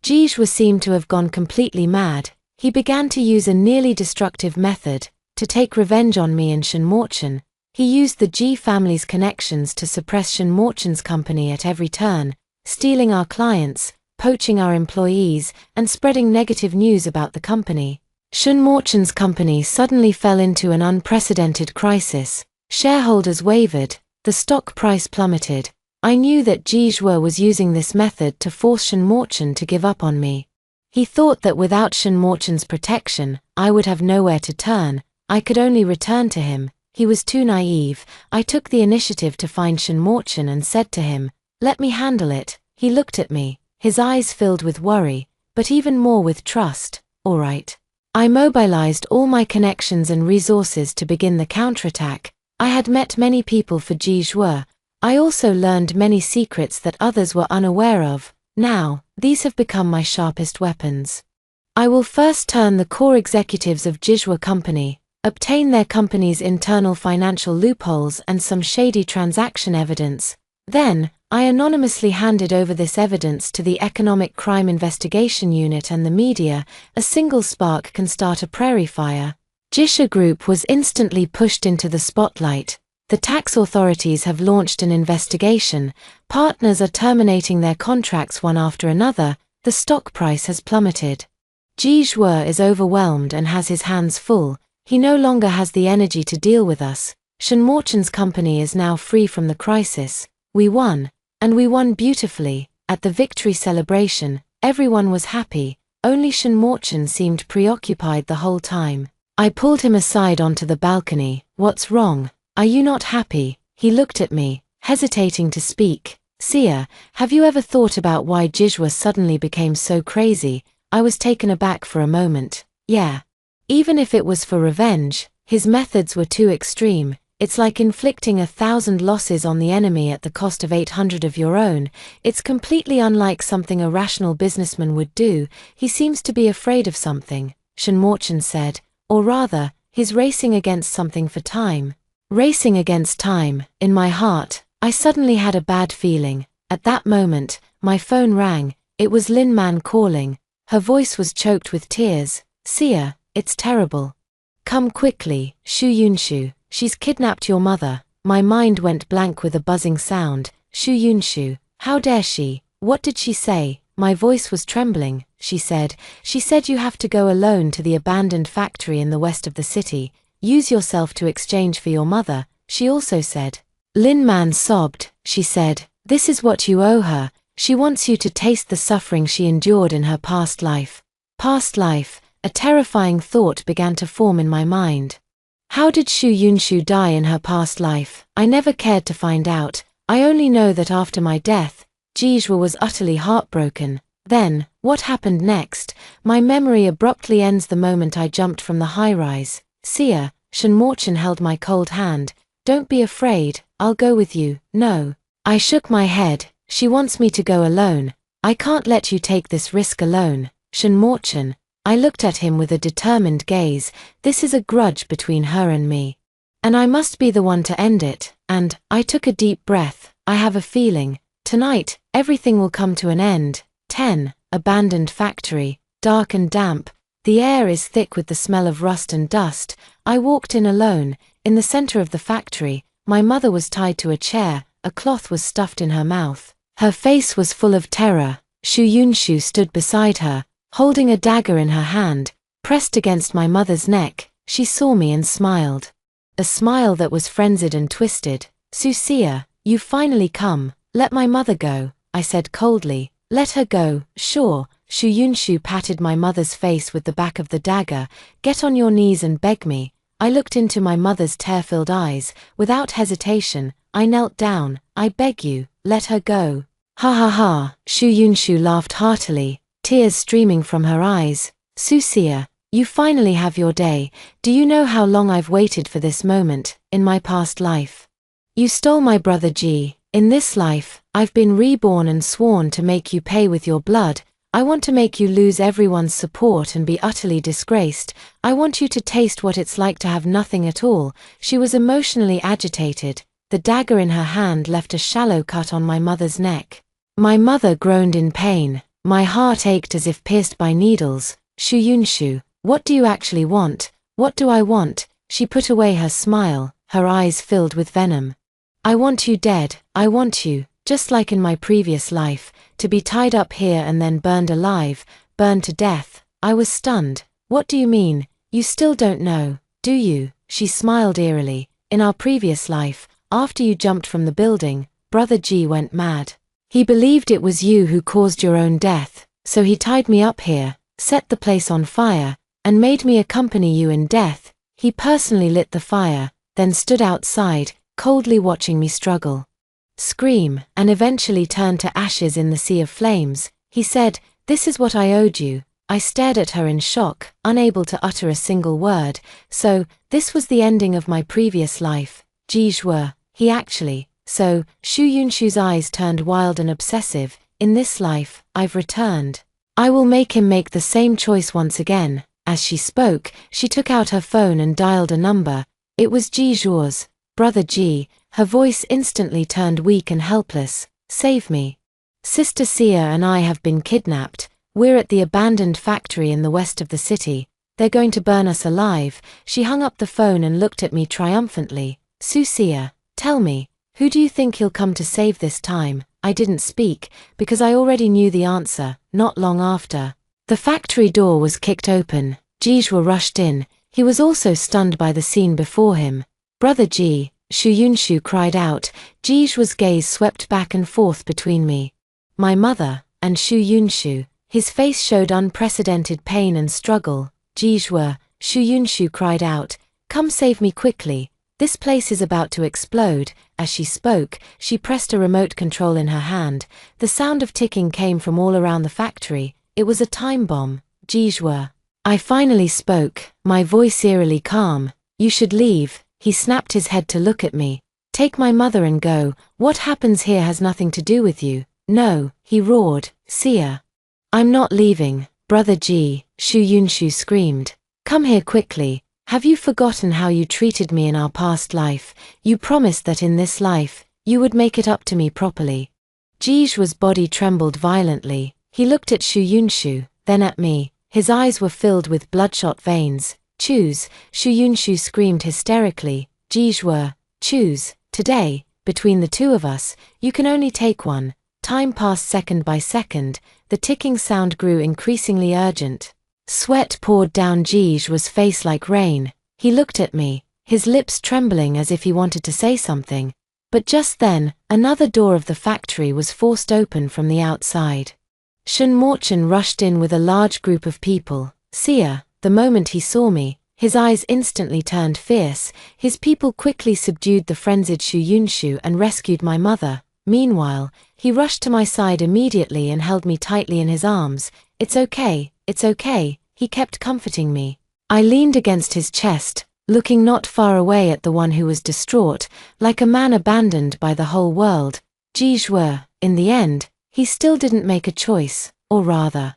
Jijua seemed to have gone completely mad. He began to use a nearly destructive method to take revenge on me and Shinmorchan. He used the Ji family's connections to suppress Shinmorchan's company at every turn, stealing our clients, poaching our employees, and spreading negative news about the company. Shinmorchan's company suddenly fell into an unprecedented crisis. Shareholders wavered, the stock price plummeted. I knew that Jijua was using this method to force Shinmorchan to give up on me. He thought that without Shinmorchan's protection, I would have nowhere to turn. I could only return to him. He was too naive. I took the initiative to find Shinmorchan and said to him, "Let me handle it." He looked at me, his eyes filled with worry, but even more with trust. All right. I mobilized all my connections and resources to begin the counterattack. I had met many people for Jijua. I also learned many secrets that others were unaware of. Now, these have become my sharpest weapons. I will first turn the core executives of Jijua Company, obtain their company's internal financial loopholes and some shady transaction evidence. Then, I anonymously handed over this evidence to the Economic Crime Investigation Unit and the media. A single spark can start a prairie fire. Jisha Group was instantly pushed into the spotlight. The tax authorities have launched an investigation. Partners are terminating their contracts one after another. The stock price has plummeted. Jijua is overwhelmed and has his hands full. He no longer has the energy to deal with us. Shinmorchan's company is now free from the crisis. We won. And we won beautifully. At the victory celebration, everyone was happy. Only Shinmorchan seemed preoccupied the whole time. I pulled him aside onto the balcony. What's wrong? Are you not happy? He looked at me, hesitating to speak. Sia, have you ever thought about why Jijua suddenly became so crazy? I was taken aback for a moment. Yeah. Even if it was for revenge, his methods were too extreme. It's like inflicting 1,000 losses on the enemy at the cost of 800 of your own. It's completely unlike something a rational businessman would do. He seems to be afraid of something, Shinmorchan said. Or rather, he's racing against something for time. Racing against time. In my heart, I suddenly had a bad feeling. At that moment, my phone rang. It was Lin Man calling. Her voice was choked with tears. Sia, it's terrible. Come quickly, Shu Yunshu. She's kidnapped your mother. My mind went blank with a buzzing sound. Shu Yunshu, how dare she? What did she say? My voice was trembling. She said you have to go alone to the abandoned factory in the west of the city. Use yourself to exchange for your mother, she also said. Lin Man sobbed. She said, this is what you owe her. She wants you to taste the suffering she endured in her past life. Past life, a terrifying thought began to form in my mind. How did Shu Yunshu die in her past life? I never cared to find out. I only know that after my death, Jijua was utterly heartbroken. Then, what happened next? My memory abruptly ends the moment I jumped from the high-rise. Sia, Shenmorchen held my cold hand. Don't be afraid, I'll go with you. No. I shook my head. She wants me to go alone. I can't let you take this risk alone. Shenmorchen. I looked at him with a determined gaze. This is a grudge between her and me. And I must be the one to end it. And I took a deep breath. I have a feeling. Tonight, everything will come to an end. 10. Abandoned factory. Dark and damp. The air is thick with the smell of rust and dust. I walked in alone. In the center of the factory, my mother was tied to a chair. A cloth was stuffed in her mouth. Her face was full of terror. Shu Yunshu stood beside her, holding a dagger in her hand, pressed against my mother's neck. She saw me and smiled. A smile that was frenzied and twisted. Sia, you've finally come. Let my mother go, I said coldly. Let her go, sure. Shu Yunshu patted my mother's face with the back of the dagger. Get on your knees and beg me. I looked into my mother's tear-filled eyes. Without hesitation, I knelt down. I beg you, let her go. Ha ha ha, Shu Yunshu laughed heartily, tears streaming from her eyes. Sia, you finally have your day. Do you know how long I've waited for this moment, in my past life? You stole my brother Ji. In this life, I've been reborn and sworn to make you pay with your blood. I want to make you lose everyone's support and be utterly disgraced. I want you to taste what it's like to have nothing at all. She was emotionally agitated. The dagger in her hand left a shallow cut on my mother's neck. My mother groaned in pain. My heart ached as if pierced by needles. Shu Yunshu, what do you actually want? What do I want? She put away her smile, her eyes filled with venom. I want you dead. I want you, just like in my previous life, to be tied up here and then burned alive, burned to death. I was stunned. What do you mean? You still don't know, do you? She smiled eerily. In our previous life, after you jumped from the building, Brother G went mad. He believed it was you who caused your own death, so he tied me up here, set the place on fire, and made me accompany you in death. He personally lit the fire, then stood outside, coldly watching me struggle, scream, and eventually turn to ashes in the sea of flames. He said, this is what I owed you. I stared at her in shock, unable to utter a single word. So, this was the ending of my previous life. Jijua, he actually. So, Shu Yunshu's eyes turned wild and obsessive. In this life, I've returned. I will make him make the same choice once again. As she spoke, she took out her phone and dialed a number. It was Jijua's. Brother G. Her voice instantly turned weak and helpless. Save me. Sister Sia and I have been kidnapped. We're at the abandoned factory in the west of the city. They're going to burn us alive. She hung up the phone and looked at me triumphantly. Sia, tell me, who do you think he'll come to save this time? I didn't speak, because I already knew the answer. Not long after, the factory door was kicked open. Jijua rushed in. He was also stunned by the scene before him. Brother G, Shu Yunshu cried out. Jijua's gaze swept back and forth between me, my mother, and Shu Yunshu. His face showed unprecedented pain and struggle. Jijua, Shu Yunshu cried out, come save me quickly. This place is about to explode. As she spoke, she pressed a remote control in her hand. The sound of ticking came from all around the factory. It was a time bomb. Jijua. I finally spoke, my voice eerily calm. You should leave. He snapped his head to look at me. Take my mother and go. What happens here has nothing to do with you. No, he roared. Sia. I'm not leaving. Brother G, Shu Yunshu screamed. Come here quickly. Have you forgotten how you treated me in our past life? You promised that in this life, You would make it up to me properly. Jishu's body trembled violently. He looked at Xu Yunshu, then at me. His eyes were filled with bloodshot veins. Choose, Xu Yunshu screamed hysterically. Jishu, choose, today, between the two of us, you can only take one. Time passed second by second, the ticking sound grew increasingly urgent. Sweat poured down Jishu's face like rain. He looked at me, his lips trembling as if he wanted to say something. But just then, another door of the factory was forced open from the outside. Shen Morchen rushed in with a large group of people. Sia, the moment he saw me, his eyes instantly turned fierce. His people quickly subdued the frenzied Xu Yunshu and rescued my mother. Meanwhile, he rushed to my side immediately and held me tightly in his arms. It's okay, he kept comforting me. I leaned against his chest, looking not far away at the one who was distraught, like a man abandoned by the whole world. Jishu, in the end, he still didn't make a choice, or rather,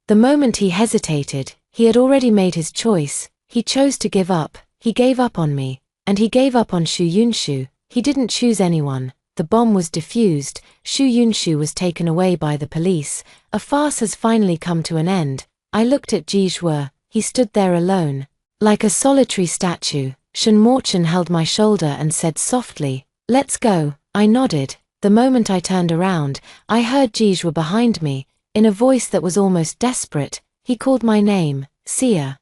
the moment he hesitated, he had already made his choice. He chose to give up. He gave up on me, and he gave up on Xu Yunshu. He didn't choose anyone. The bomb was defused. Xu Yunshu was taken away by the police. A farce has finally come to an end. I looked at Jishu. He stood there alone, like a solitary statue. Shen Morchen held my shoulder and said softly, "Let's go." I nodded. The moment I turned around, I heard Jishu behind me. In a voice that was almost desperate, he called my name, Sia.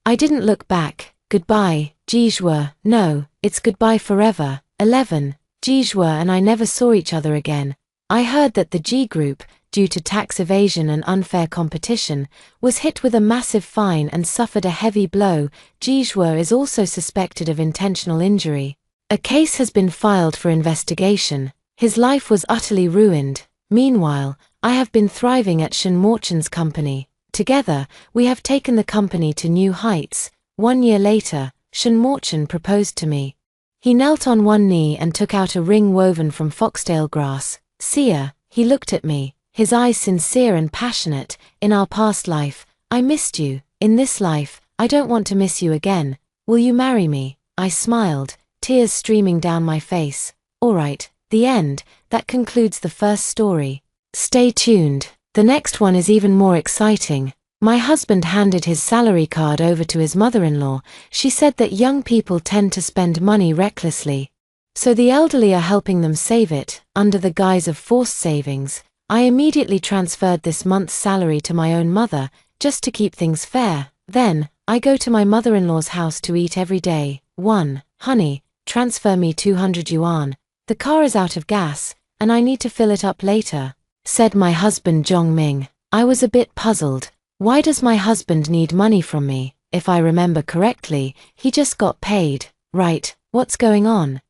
I didn't look back. Goodbye, Jishu. No, it's goodbye forever. 11. Jishu and I never saw each other again. I heard that the G Group, due to tax evasion and unfair competition, was hit with a massive fine and suffered a heavy blow. Jishu is also suspected of intentional injury. A case has been filed for investigation. His life was utterly ruined. Meanwhile, I have been thriving at Shen Morchen's company. Together, we have taken the company to new heights. 1 year later, Shen Morchen proposed to me. He knelt on one knee and took out a ring woven from foxtail grass. Sia, he looked at me, his eyes sincere and passionate. In our past life, I missed you. In this life, I don't want to miss you again. Will you marry me? I smiled, tears streaming down my face. All right, the end. That concludes the first story. Stay tuned. The next one is even more exciting. My husband handed his salary card over to his mother-in-law. She said that young people tend to spend money recklessly. So the elderly are helping them save it, under the guise of forced savings. I immediately transferred this month's salary to my own mother, just to keep things fair. Then, I go to my mother-in-law's house to eat every day. 1. Honey, transfer me 200 yuan. The car is out of gas, and I need to fill it up later, said my husband Zhongming. I was a bit puzzled. Why does my husband need money from me? If I remember correctly, he just got paid, right? What's going on?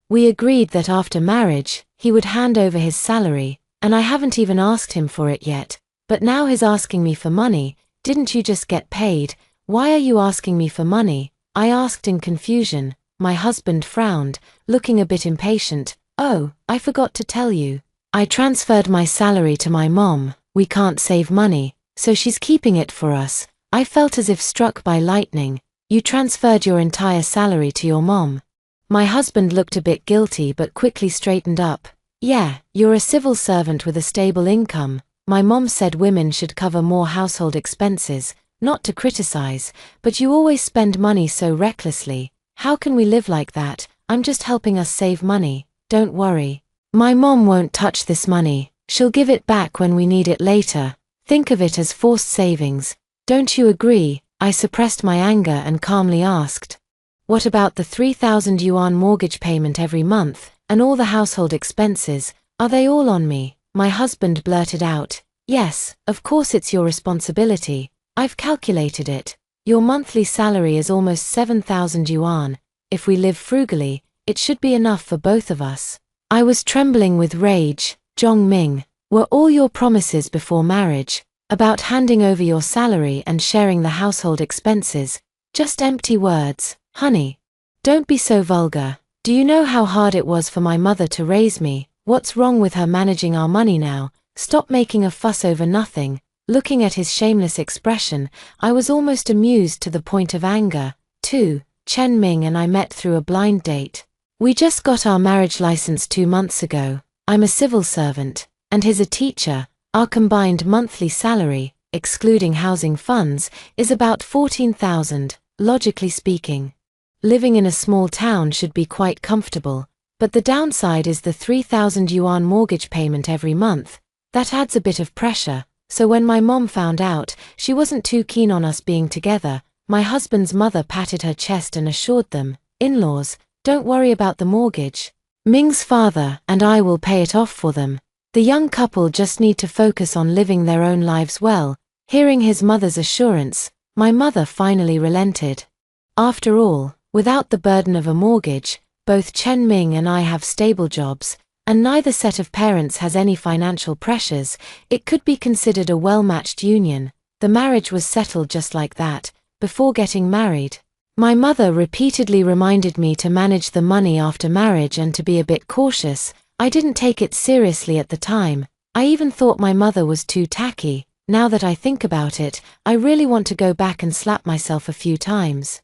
We agreed that after marriage, he would hand over his salary, and I haven't even asked him for it yet. But now he's asking me for money. Didn't you just get paid? Why are you asking me for money? I asked in confusion. My husband frowned, looking a bit impatient. Oh, I forgot to tell you. I transferred my salary to my mom. We can't save money, so she's keeping it for us. I felt as if struck by lightning. You transferred your entire salary to your mom. My husband looked a bit guilty but quickly straightened up. Yeah, you're a civil servant with a stable income. My mom said women should cover more household expenses, not to criticize, but you always spend money so recklessly. How can we live like that? I'm just helping us save money. Don't worry. My mom won't touch this money. She'll give it back when we need it later. Think of it as forced savings. Don't you agree? I suppressed my anger and calmly asked. What about the 3,000 yuan mortgage payment every month, and all the household expenses? Are they all on me? My husband blurted out. Yes, of course it's your responsibility. I've calculated it. Your monthly salary is almost 7,000 yuan. If we live frugally, it should be enough for both of us. I was trembling with rage. Zhongming, were all your promises before marriage, about handing over your salary and sharing the household expenses, just empty words? Honey, don't be so vulgar. Do you know how hard it was for my mother to raise me? What's wrong with her managing our money now? Stop making a fuss over nothing. Looking at his shameless expression, I was almost amused to the point of anger. 2. Chen Ming and I met through a blind date. We just got our marriage license 2 months ago. I'm a civil servant, and he's a teacher. Our combined monthly salary, excluding housing funds, is about 14,000, logically speaking. Living in a small town should be quite comfortable, but the downside is the 3,000 yuan mortgage payment every month. That adds a bit of pressure, so when my mom found out, she wasn't too keen on us being together. My husband's mother patted her chest and assured them, "In-laws, don't worry about the mortgage. Ming's father and I will pay it off for them. The young couple just need to focus on living their own lives well." Hearing his mother's assurance, my mother finally relented. After all, without the burden of a mortgage, both Chen Ming and I have stable jobs, and neither set of parents has any financial pressures. It could be considered a well-matched union. The marriage was settled just like that, before getting married. My mother repeatedly reminded me to manage the money after marriage and to be a bit cautious. I didn't take it seriously at the time. I even thought my mother was too tacky. Now that I think about it, I really want to go back and slap myself a few times.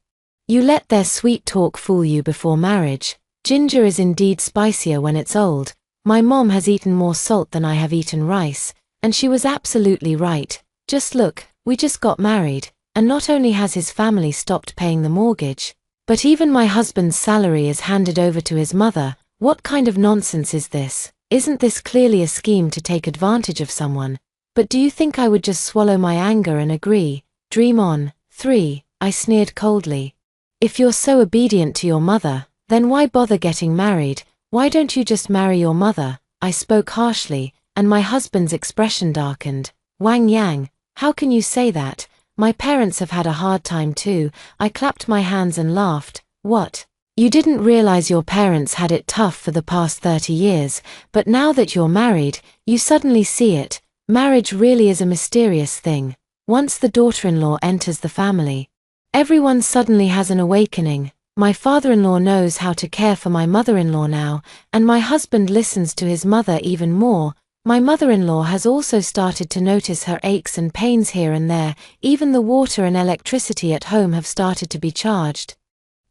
You let their sweet talk fool you before marriage. Ginger is indeed spicier when it's old. My mom has eaten more salt than I have eaten rice, and she was absolutely right. Just look, we just got married, and not only has his family stopped paying the mortgage, but even my husband's salary is handed over to his mother. What kind of nonsense is this? Isn't this clearly a scheme to take advantage of someone? But do you think I would just swallow my anger and agree? Dream on. 3. I sneered coldly. If you're so obedient to your mother, then why bother getting married? Why don't you just marry your mother? I spoke harshly, and my husband's expression darkened. Wang Yang, how can you say that? My parents have had a hard time too. I clapped my hands and laughed. What? You didn't realize your parents had it tough for the past 30 years, but now that you're married, you suddenly see it. Marriage really is a mysterious thing. Once the daughter-in-law enters the family, everyone suddenly has an awakening. My father-in-law knows how to care for my mother-in-law now, and my husband listens to his mother even more. My mother-in-law has also started to notice her aches and pains here and there. Even the water and electricity at home have started to be charged.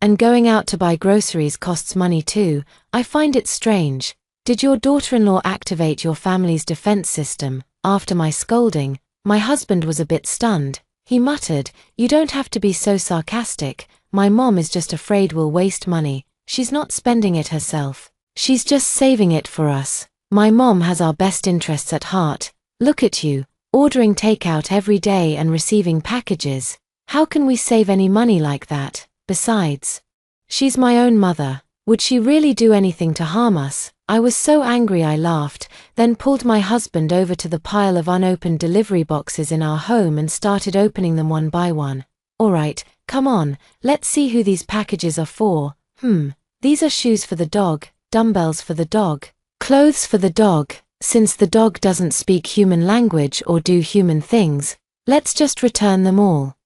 And going out to buy groceries costs money too. I find it strange. Did your daughter-in-law activate your family's defense system? After my scolding, my husband was a bit stunned. He muttered, "You don't have to be so sarcastic. My mom is just afraid we'll waste money. She's not spending it herself. She's just saving it for us. My mom has our best interests at heart. Look at you, ordering takeout every day and receiving packages. How can we save any money like that? Besides, she's my own mother. Would she really do anything to harm us?" I was so angry I laughed, then pulled my husband over to the pile of unopened delivery boxes in our home and started opening them one by one. "Alright, come on, let's see who these packages are for. These are shoes for the dog, dumbbells for the dog, clothes for the dog. Since the dog doesn't speak human language or do human things, let's just return them all."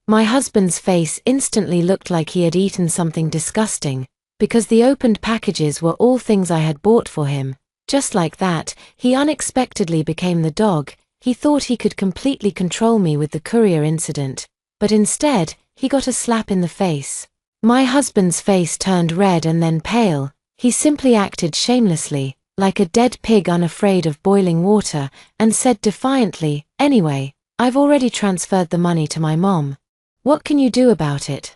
My husband's face instantly looked like he had eaten something disgusting, because the opened packages were all things I had bought for him. Just like that, he unexpectedly became the dog. He thought he could completely control me with the courier incident, but instead, he got a slap in the face. My husband's face turned red and then pale. He simply acted shamelessly, like a dead pig unafraid of boiling water, and said defiantly, "Anyway, I've already transferred the money to my mom. What can you do about it?"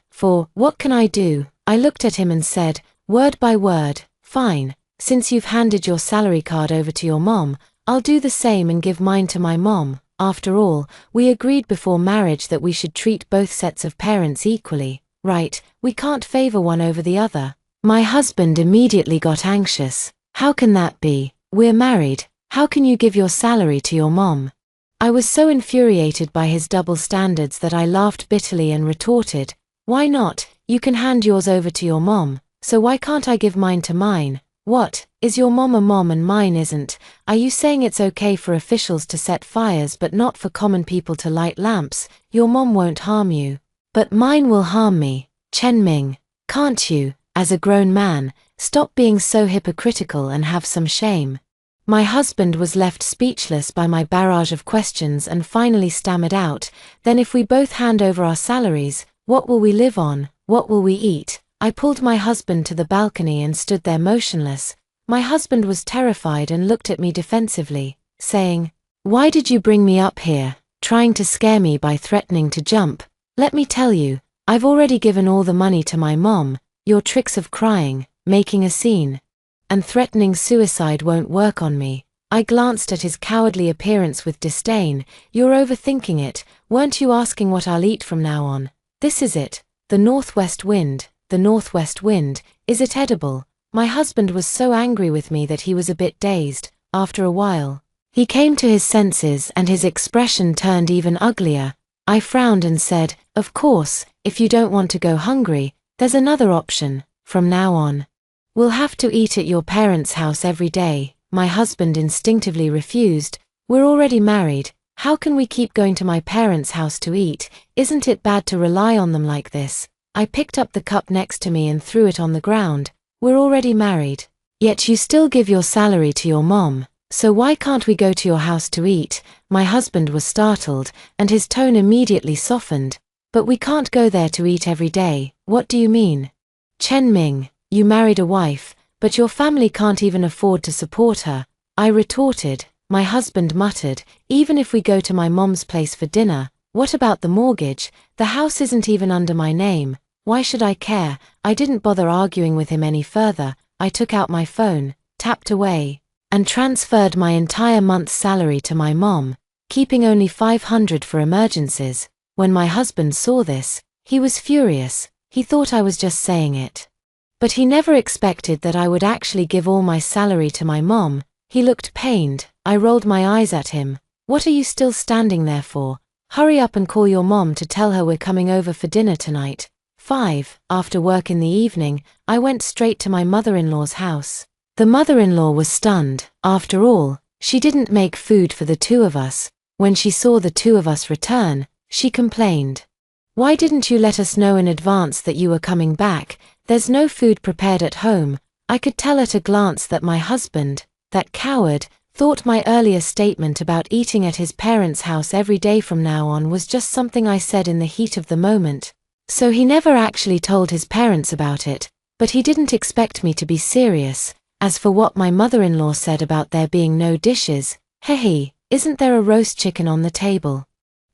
What can I do? I looked at him and said, word by word, "Fine, since you've handed your salary card over to your mom, I'll do the same and give mine to my mom. After all, we agreed before marriage that we should treat both sets of parents equally, right? We can't favor one over the other." My husband immediately got anxious. "How can that be? We're married. How can you give your salary to your mom?" I was so infuriated by his double standards that I laughed bitterly and retorted, "Why not? You can hand yours over to your mom, so why can't I give mine to mine? What, is your mom a mom and mine isn't? Are you saying it's okay for officials to set fires but not for common people to light lamps? Your mom won't harm you, but mine will harm me. Chen Ming, can't you, as a grown man, stop being so hypocritical and have some shame?" My husband was left speechless by my barrage of questions and finally stammered out, "Then if we both hand over our salaries, what will we live on? What will we eat?" I pulled my husband to the balcony and stood there motionless. My husband was terrified and looked at me defensively, saying, "Why did you bring me up here, trying to scare me by threatening to jump? Let me tell you, I've already given all the money to my mom. Your tricks of crying, making a scene, and threatening suicide won't work on me." I glanced at his cowardly appearance with disdain. "You're overthinking it. Weren't you asking what I'll eat from now on? This is it. The northwest wind. The northwest wind. Is it edible?" My husband was so angry with me that he was a bit dazed. After a while, he came to his senses and his expression turned even uglier. I frowned and said, "Of course, if you don't want to go hungry, there's another option. From now on, we'll have to eat at your parents' house every day." My husband instinctively refused. "We're already married. How can we keep going to my parents' house to eat? Isn't it bad to rely on them like this?" I picked up the cup next to me and threw it on the ground. "We're already married. Yet you still give your salary to your mom. So why can't we go to your house to eat?" My husband was startled, and his tone immediately softened. "But we can't go there to eat every day. What do you mean? Chen Ming, you married a wife, but your family can't even afford to support her." I retorted. My husband muttered, "Even if we go to my mom's place for dinner, what about the mortgage? The house isn't even under my name. Why should I care?" I didn't bother arguing with him any further. I took out my phone, tapped away, and transferred my entire month's salary to my mom, keeping only $500 for emergencies. When my husband saw this, he was furious. He thought I was just saying it. But he never expected that I would actually give all my salary to my mom. He looked pained. I rolled my eyes at him. "What are you still standing there for? Hurry up and call your mom to tell her we're coming over for dinner tonight." 5. After work in the evening, I went straight to my mother-in-law's house. The mother-in-law was stunned. After all, she didn't make food for the two of us. When she saw the two of us return, she complained, "Why didn't you let us know in advance that you were coming back? There's no food prepared at home." I could tell at a glance that my husband, that coward, thought my earlier statement about eating at his parents' house every day from now on was just something I said in the heat of the moment. So he never actually told his parents about it, but he didn't expect me to be serious. As for what my mother-in-law said about there being no dishes, hey, isn't there a roast chicken on the table?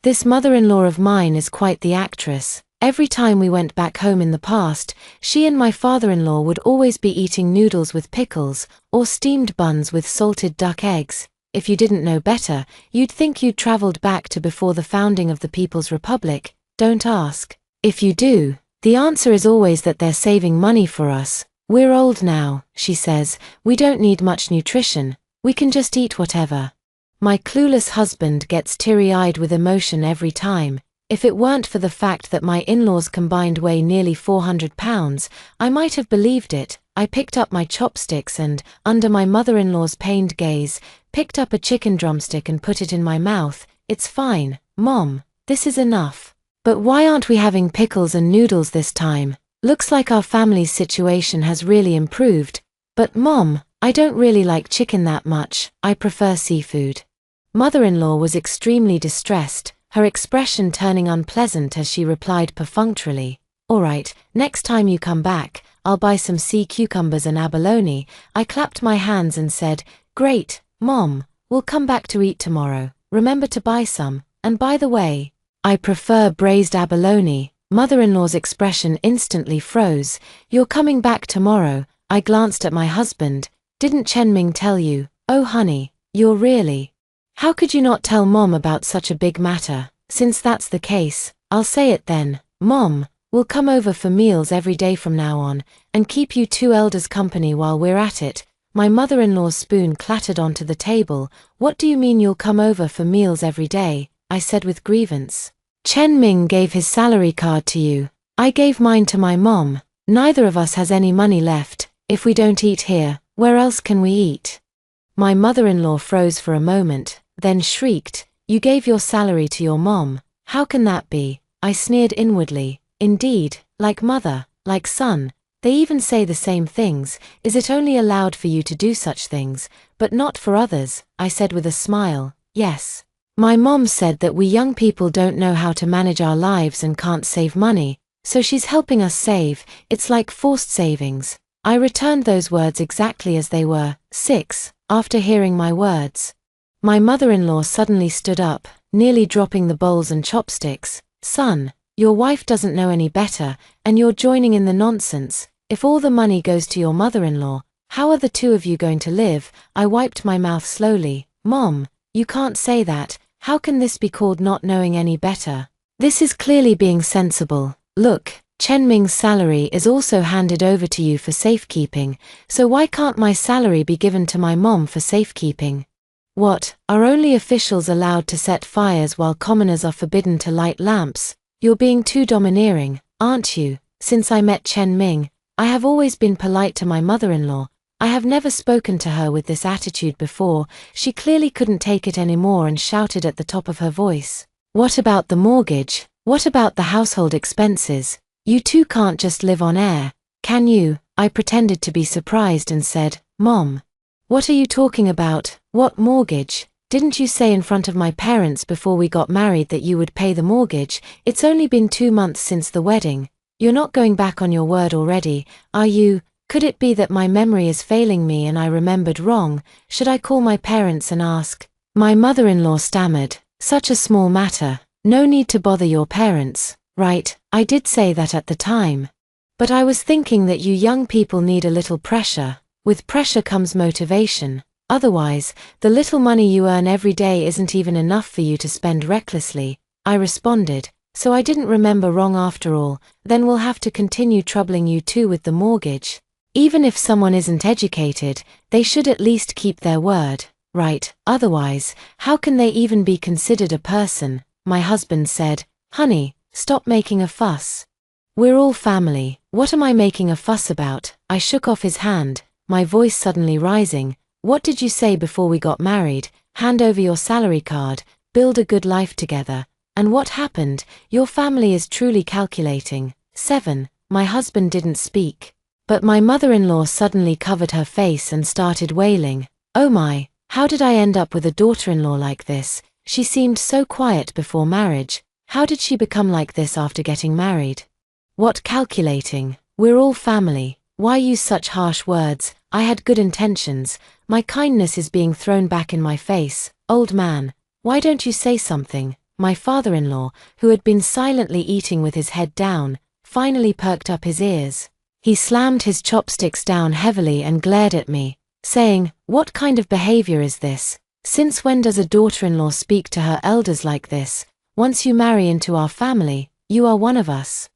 This mother-in-law of mine is quite the actress. Every time we went back home in the past, she and my father-in-law would always be eating noodles with pickles, or steamed buns with salted duck eggs. If you didn't know better, you'd think you'd traveled back to before the founding of the People's Republic. Don't ask. If you do, the answer is always that they're saving money for us. "We're old now," she says. "We don't need much nutrition. We can just eat whatever." My clueless husband gets teary-eyed with emotion every time. If it weren't for the fact that my in-laws combined weigh nearly 400 pounds, I might have believed it. I picked up my chopsticks and, under my mother-in-law's pained gaze, picked up a chicken drumstick and put it in my mouth. "It's fine, Mom. This is enough. But why aren't we having pickles and noodles this time? Looks like our family's situation has really improved." "But Mom, I don't really like chicken that much. I prefer seafood." Mother-in-law was extremely distressed, her expression turning unpleasant as she replied perfunctorily, "All right, next time you come back, I'll buy some sea cucumbers and abalone." I clapped my hands and said, "Great, Mom, we'll come back to eat tomorrow. Remember to buy some. And by the way, I prefer braised abalone." Mother-in-law's expression instantly froze. "You're coming back tomorrow?" I glanced at my husband. "Didn't Chen Ming tell you?" "Oh honey, you're really... How could you not tell Mom about such a big matter?" "Since that's the case, I'll say it then. Mom, we'll come over for meals every day from now on, and keep you two elders company while we're at it." My mother-in-law's spoon clattered onto the table. "What do you mean you'll come over for meals every day?" I said with grievance. "Chen Ming gave his salary card to you. I gave mine to my mom. Neither of us has any money left. If we don't eat here, where else can we eat?" My mother-in-law froze for a moment, then shrieked, "You gave your salary to your mom. How can that be?" I sneered inwardly. Indeed, like mother, like son, they even say the same things. "Is it only allowed for you to do such things, but not for others?" I said with a smile. "Yes. My mom said that we young people don't know how to manage our lives and can't save money, So she's helping us save, it's like forced savings. I returned those words exactly as they were. 6. After hearing my words, my mother-in-law suddenly stood up, nearly dropping the bowls and chopsticks. Son, your wife doesn't know any better, and you're joining in the nonsense. If all the money goes to your mother-in-law, how are the two of you going to live? I wiped my mouth slowly. Mom, you can't say that. How can this be called not knowing any better? This is clearly being sensible. Look, Chen Ming's salary is also handed over to you for safekeeping, so why can't my salary be given to my mom for safekeeping? What, are only officials allowed to set fires while commoners are forbidden to light lamps? You're being too domineering, aren't you? Since I met Chen Ming, I have always been polite to my mother-in-law. I have never spoken to her with this attitude before. She clearly couldn't take it anymore and shouted at the top of her voice. What about the mortgage? What about the household expenses? You two can't just live on air, can you? I pretended to be surprised and said, Mom, what are you talking about? What mortgage? Didn't you say in front of my parents before we got married that you would pay the mortgage? It's only been 2 months since the wedding. You're not going back on your word already, are you? Could it be that my memory is failing me and I remembered wrong? Should I call my parents and ask? My mother-in-law stammered, such a small matter. No need to bother your parents, right? I did say that at the time. But I was thinking that you young people need a little pressure. With pressure comes motivation. Otherwise, the little money you earn every day isn't even enough for you to spend recklessly. I responded, so I didn't remember wrong after all. Then we'll have to continue troubling you too with the mortgage. Even if someone isn't educated, they should at least keep their word, right? Otherwise, how can they even be considered a person? My husband said, Honey, stop making a fuss. We're all family. What am I making a fuss about? I shook off his hand, my voice suddenly rising. What did you say before we got married? Hand over your salary card, build a good life together. And what happened? Your family is truly calculating. 7. My husband didn't speak. But my mother-in-law suddenly covered her face and started wailing. Oh my, how did I end up with a daughter-in-law like this? She seemed so quiet before marriage. How did she become like this after getting married? What calculating? We're all family. Why use such harsh words? I had good intentions. My kindness is being thrown back in my face. Old man, why don't you say something? My father-in-law, who had been silently eating with his head down, finally perked up his ears. He slammed his chopsticks down heavily and glared at me, saying, What kind of behavior is this? Since when does a daughter-in-law speak to her elders like this? Once you marry into our family, you are one of us.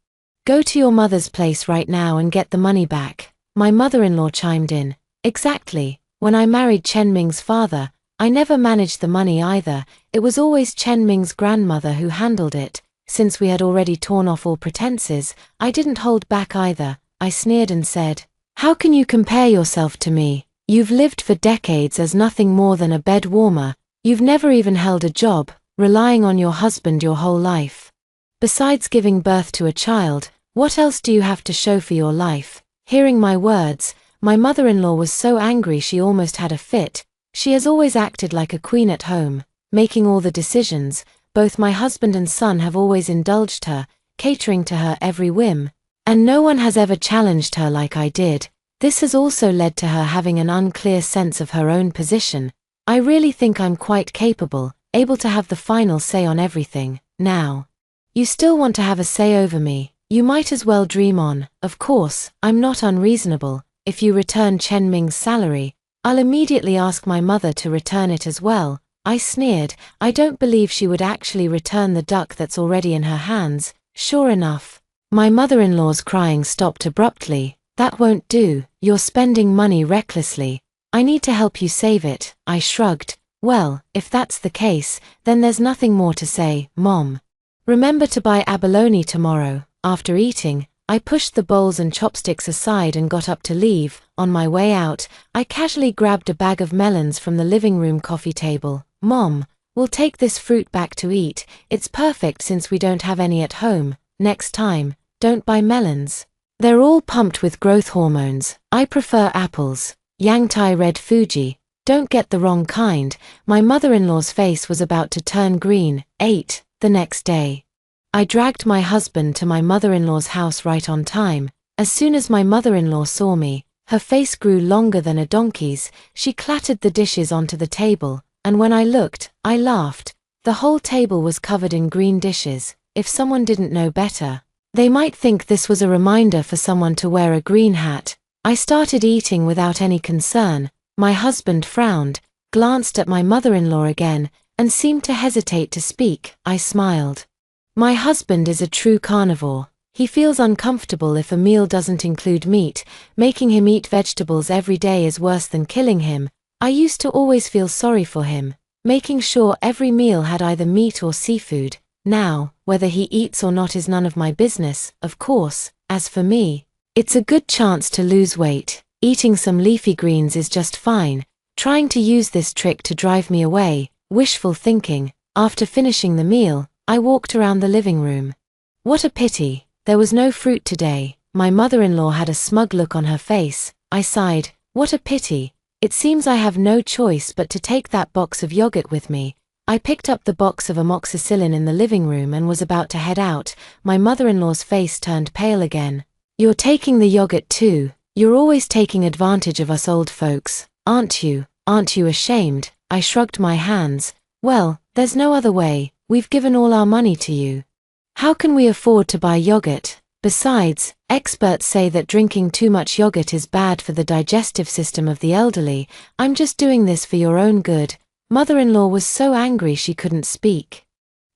Go to your mother's place right now and get the money back. My mother-in-law chimed in. Exactly. When I married Chen Ming's father, I never managed the money either. It was always Chen Ming's grandmother who handled it. Since we had already torn off all pretenses, I didn't hold back either. I sneered and said, How can you compare yourself to me? You've lived for decades as nothing more than a bed warmer. You've never even held a job, relying on your husband your whole life. Besides giving birth to a child, what else do you have to show for your life? Hearing my words, my mother-in-law was so angry she almost had a fit. She has always acted like a queen at home, making all the decisions. Both my husband and son have always indulged her, catering to her every whim. And no one has ever challenged her like I did. This has also led to her having an unclear sense of her own position. I really think I'm quite capable, able to have the final say on everything. Now, you still want to have a say over me? You might as well dream on. Of course, I'm not unreasonable. If you return Chen Ming's salary, I'll immediately ask my mother to return it as well. I sneered. I don't believe she would actually return the duck that's already in her hands. Sure enough, my mother-in-law's crying stopped abruptly. That won't do. You're spending money recklessly. I need to help you save it. I shrugged. Well, if that's the case, then there's nothing more to say, Mom. Remember to buy abalone tomorrow. After eating, I pushed the bowls and chopsticks aside and got up to leave. On my way out, I casually grabbed a bag of melons from the living room coffee table. Mom, we'll take this fruit back to eat. It's perfect since we don't have any at home. Next time, don't buy melons. They're all pumped with growth hormones. I prefer apples. Yangtai Red Fuji. Don't get the wrong kind. My mother-in-law's face was about to turn green. 8. The next day, I dragged my husband to my mother-in-law's house right on time. As soon as my mother-in-law saw me, her face grew longer than a donkey's. She clattered the dishes onto the table, and when I looked, I laughed. The whole table was covered in green dishes. If someone didn't know better, they might think this was a reminder for someone to wear a green hat. I started eating without any concern. My husband frowned, glanced at my mother-in-law again, and seemed to hesitate to speak. I smiled. My husband is a true carnivore. He feels uncomfortable if a meal doesn't include meat. Making him eat vegetables every day is worse than killing him. I used to always feel sorry for him, making sure every meal had either meat or seafood. Now, whether he eats or not is none of my business, of course. As for me, it's a good chance to lose weight. Eating some leafy greens is just fine. Trying to use this trick to drive me away, wishful thinking. After finishing the meal, I walked around the living room. What a pity, there was no fruit today. My mother-in-law had a smug look on her face. I sighed. What a pity. It seems I have no choice but to take that box of yogurt with me. I picked up the box of amoxicillin in the living room and was about to head out. My mother-in-law's face turned pale again. You're taking the yogurt too? You're always taking advantage of us old folks, aren't you? Aren't you ashamed? I shrugged my hands. Well, there's no other way. We've given all our money to you. How can we afford to buy yogurt? Besides, experts say that drinking too much yogurt is bad for the digestive system of the elderly. I'm just doing this for your own good. Mother-in-law was so angry she couldn't speak.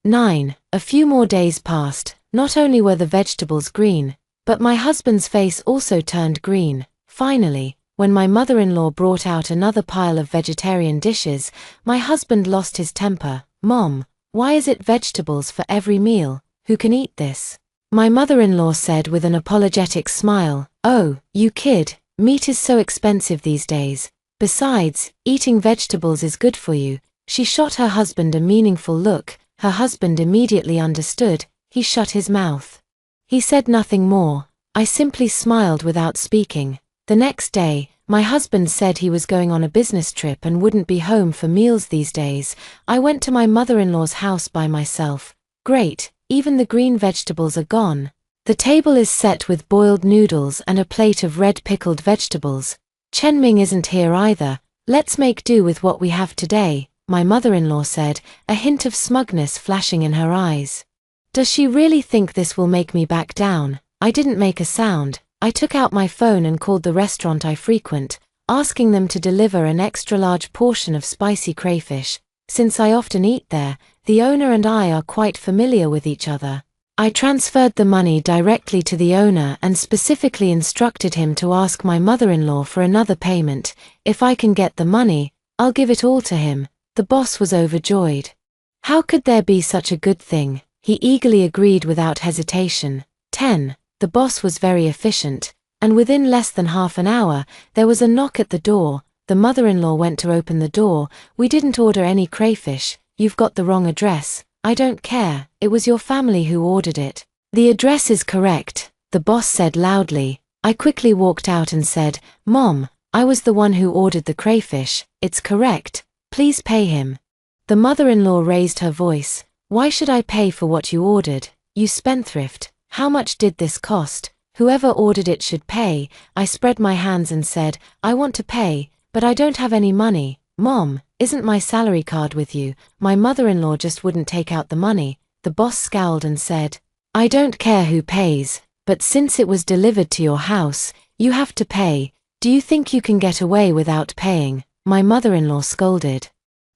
9. A few more days passed. Not only were the vegetables green, but my husband's face also turned green. Finally, when my mother-in-law brought out another pile of vegetarian dishes, my husband lost his temper. Mom, why is it vegetables for every meal? Who can eat this? My mother-in-law said with an apologetic smile, oh, you kid, meat is so expensive these days. Besides, eating vegetables is good for you. She shot her husband a meaningful look. Her husband immediately understood. He shut his mouth. He said nothing more. I simply smiled without speaking. The next day, my husband said he was going on a business trip and wouldn't be home for meals these days. I went to my mother-in-law's house by myself. Great, even the green vegetables are gone. The table is set with boiled noodles and a plate of red pickled vegetables. Chen Ming isn't here either. Let's make do with what we have today, my mother-in-law said, a hint of smugness flashing in her eyes. Does she really think this will make me back down? I didn't make a sound. I took out my phone and called the restaurant I frequent, asking them to deliver an extra-large portion of spicy crayfish. Since I often eat there, the owner and I are quite familiar with each other. I transferred the money directly to the owner and specifically instructed him to ask my mother-in-law for another payment. If I can get the money, I'll give it all to him. The boss was overjoyed. How could there be such a good thing? He eagerly agreed without hesitation. 10. The boss was very efficient, and within less than half an hour, there was a knock at the door. The mother-in-law went to open the door. We didn't order any crayfish. You've got the wrong address. I don't care, it was your family who ordered it. The address is correct, the boss said loudly. I quickly walked out and said, Mom, I was the one who ordered the crayfish. It's correct. Please pay him. The mother-in-law raised her voice. Why should I pay for what you ordered? You spendthrift. How much did this cost? Whoever ordered it should pay. I spread my hands and said, I want to pay, but I don't have any money. Mom, isn't my salary card with you? My mother-in-law just wouldn't take out the money. The boss scowled and said, I don't care who pays, but since it was delivered to your house, you have to pay. Do you think you can get away without paying? My mother-in-law scolded.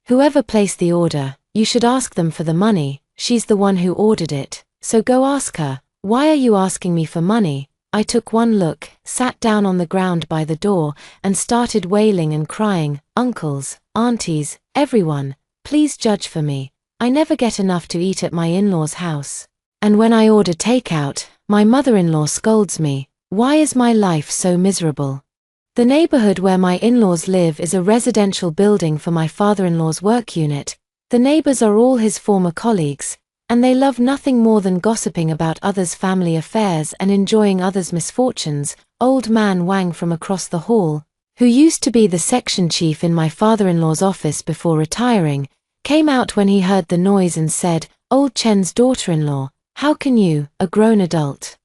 Whoever placed the order, you should ask them for the money. She's the one who ordered it, so go ask her. Why are you asking me for money? I took one look, sat down on the ground by the door, and started wailing and crying. Uncles, aunties, everyone, please judge for me. I never get enough to eat at my in-laws' house. And when I order takeout, my mother-in-law scolds me. Why is my life so miserable? The neighborhood where my in-laws live is a residential building for my father-in-law's work unit. The neighbors are all his former colleagues, and they love nothing more than gossiping about others' family affairs and enjoying others' misfortunes. Old man Wang from across the hall, who used to be the section chief in my father-in-law's office before retiring, came out when he heard the noise and said, Old Chen's daughter-in-law, How can you, a grown adult,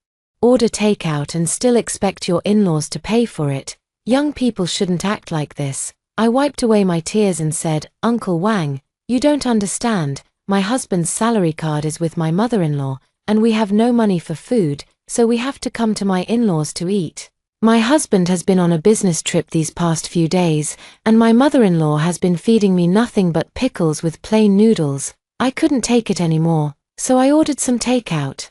order takeout and still expect your in-laws to pay for it? Young people shouldn't act like this. I wiped away my tears and said, Uncle Wang, you don't understand. My husband's salary card is with my mother-in-law, and we have no money for food, so we have to come to my in-laws to eat. My husband has been on a business trip these past few days, and my mother-in-law has been feeding me nothing but pickles with plain noodles. I couldn't take it anymore, so I ordered some takeout.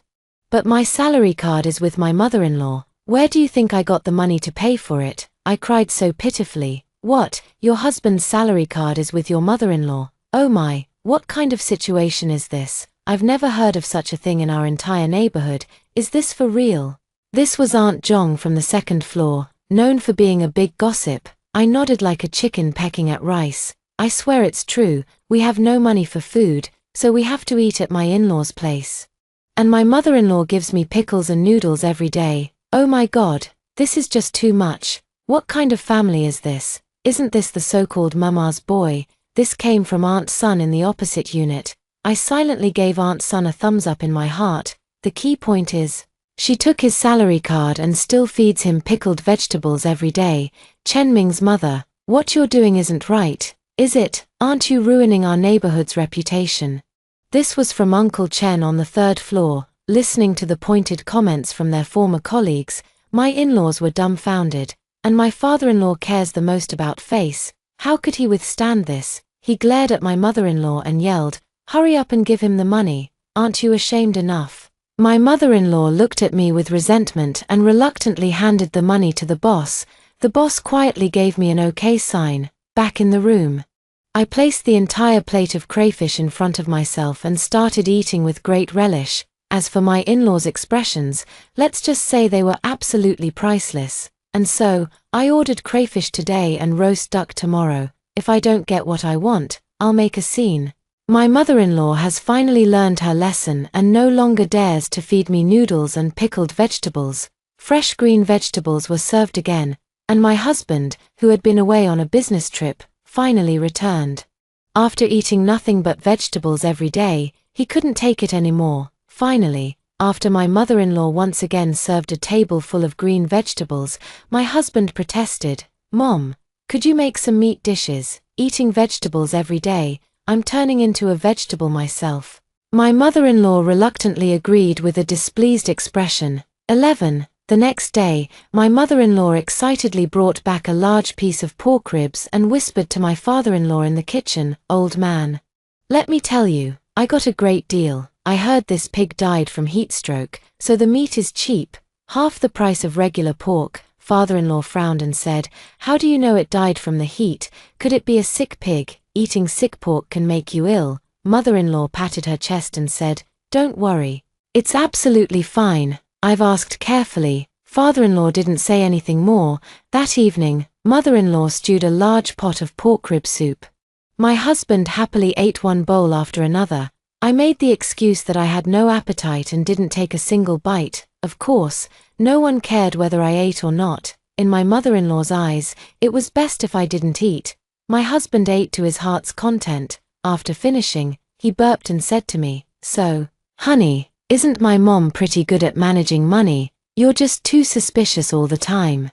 But my salary card is with my mother-in-law. Where do you think I got the money to pay for it? I cried so pitifully. What, your husband's salary card is with your mother-in-law? Oh my, what kind of situation is this? I've never heard of such a thing in our entire neighborhood. Is this for real? This was Aunt Jong from the second floor, known for being a big gossip. I nodded like a chicken pecking at rice. I swear it's true, we have no money for food, so we have to eat at my in-laws' place. And my mother-in-law gives me pickles and noodles every day. Oh my God, this is just too much. What kind of family is this? Isn't this the so-called Mama's boy? This came from Aunt Sun in the opposite unit. I silently gave Aunt Sun a thumbs up in my heart. The key point is, she took his salary card and still feeds him pickled vegetables every day. Chen Ming's mother, what you're doing isn't right, is it? Aren't you ruining our neighborhood's reputation? This was from Uncle Chen on the third floor. Listening to the pointed comments from their former colleagues, my in-laws were dumbfounded. And my father-in-law cares the most about face. How could he withstand this? He glared at my mother-in-law and yelled, hurry up and give him the money. Aren't you ashamed enough? My mother-in-law looked at me with resentment and reluctantly handed the money to the boss. The boss quietly gave me an okay sign. Back in the room, I placed the entire plate of crayfish in front of myself and started eating with great relish. As for my in-laws' expressions, let's just say they were absolutely priceless. And so, I ordered crayfish today and roast duck tomorrow. If I don't get what I want, I'll make a scene. My mother-in-law has finally learned her lesson and no longer dares to feed me noodles and pickled vegetables. Fresh green vegetables were served again, and my husband, who had been away on a business trip, finally returned. After eating nothing but vegetables every day, he couldn't take it anymore. Finally, after my mother-in-law once again served a table full of green vegetables, my husband protested, Mom, could you make some meat dishes? Eating vegetables every day, I'm turning into a vegetable myself. My mother-in-law reluctantly agreed with a displeased expression. 11. The next day, my mother-in-law excitedly brought back a large piece of pork ribs and whispered to my father-in-law in the kitchen, Old man, let me tell you, I got a great deal. I heard this pig died from heat stroke, so the meat is cheap, half the price of regular pork. Father-in-law frowned and said, how do you know it died from the heat? Could it be a sick pig? Eating sick pork can make you ill. Mother-in-law patted her chest and said, don't worry. It's absolutely fine. I've asked carefully. Father-in-law didn't say anything more. That evening, mother-in-law stewed a large pot of pork rib soup. My husband happily ate one bowl after another. I made the excuse that I had no appetite and didn't take a single bite. Of course, no one cared whether I ate or not. In my mother-in-law's eyes, it was best if I didn't eat. My husband ate to his heart's content. After finishing, he burped and said to me, so, honey, isn't my mom pretty good at managing money? You're just too suspicious all the time.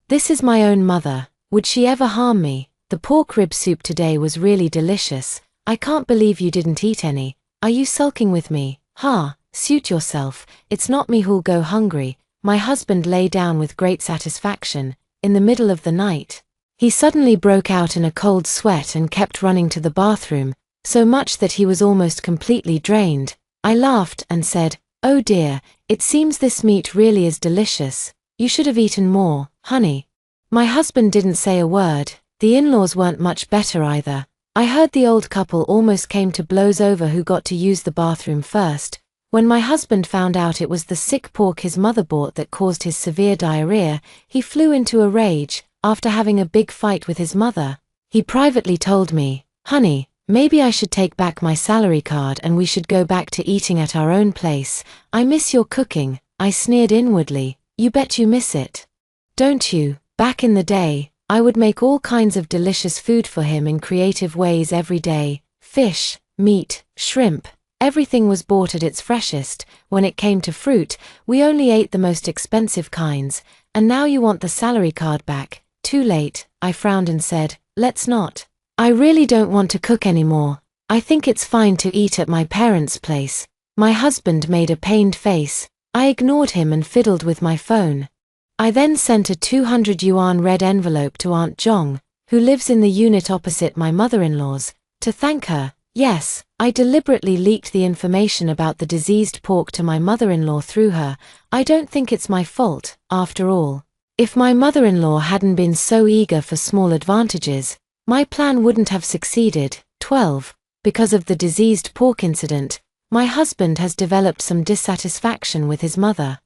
This is my own mother. Would she ever harm me? The pork rib soup today was really delicious. I can't believe you didn't eat any. Are you sulking with me? Ha, suit yourself. It's not me who'll go hungry. My husband lay down with great satisfaction. In the middle of the night, he suddenly broke out in a cold sweat and kept running to the bathroom, so much that he was almost completely drained. I laughed and said, oh dear, it seems this meat really is delicious. You should have eaten more, honey. My husband didn't say a word. The in-laws weren't much better either. I heard the old couple almost came to blows over who got to use the bathroom first. When my husband found out it was the sick pork his mother bought that caused his severe diarrhea, he flew into a rage. After having a big fight with his mother, he privately told me, honey, maybe I should take back my salary card and we should go back to eating at our own place. I miss your cooking. I sneered inwardly. You bet you miss it. Don't you? Back in the day, I would make all kinds of delicious food for him in creative ways every day. Fish, meat, shrimp, Everything was bought at its freshest. When it came to fruit, we only ate the most expensive kinds, and now you want the salary card back. Too late, I frowned and said, let's not. I really don't want to cook anymore. I think it's fine to eat at my parents' place. My husband made a pained face. I ignored him and fiddled with my phone. I then sent a 200 yuan red envelope to Aunt Zhong, who lives in the unit opposite my mother-in-law's, to thank her. Yes, I deliberately leaked the information about the diseased pork to my mother-in-law through her. I don't think it's my fault, after all. If my mother-in-law hadn't been so eager for small advantages, my plan wouldn't have succeeded. 12. Because of the diseased pork incident, my husband has developed some dissatisfaction with his mother,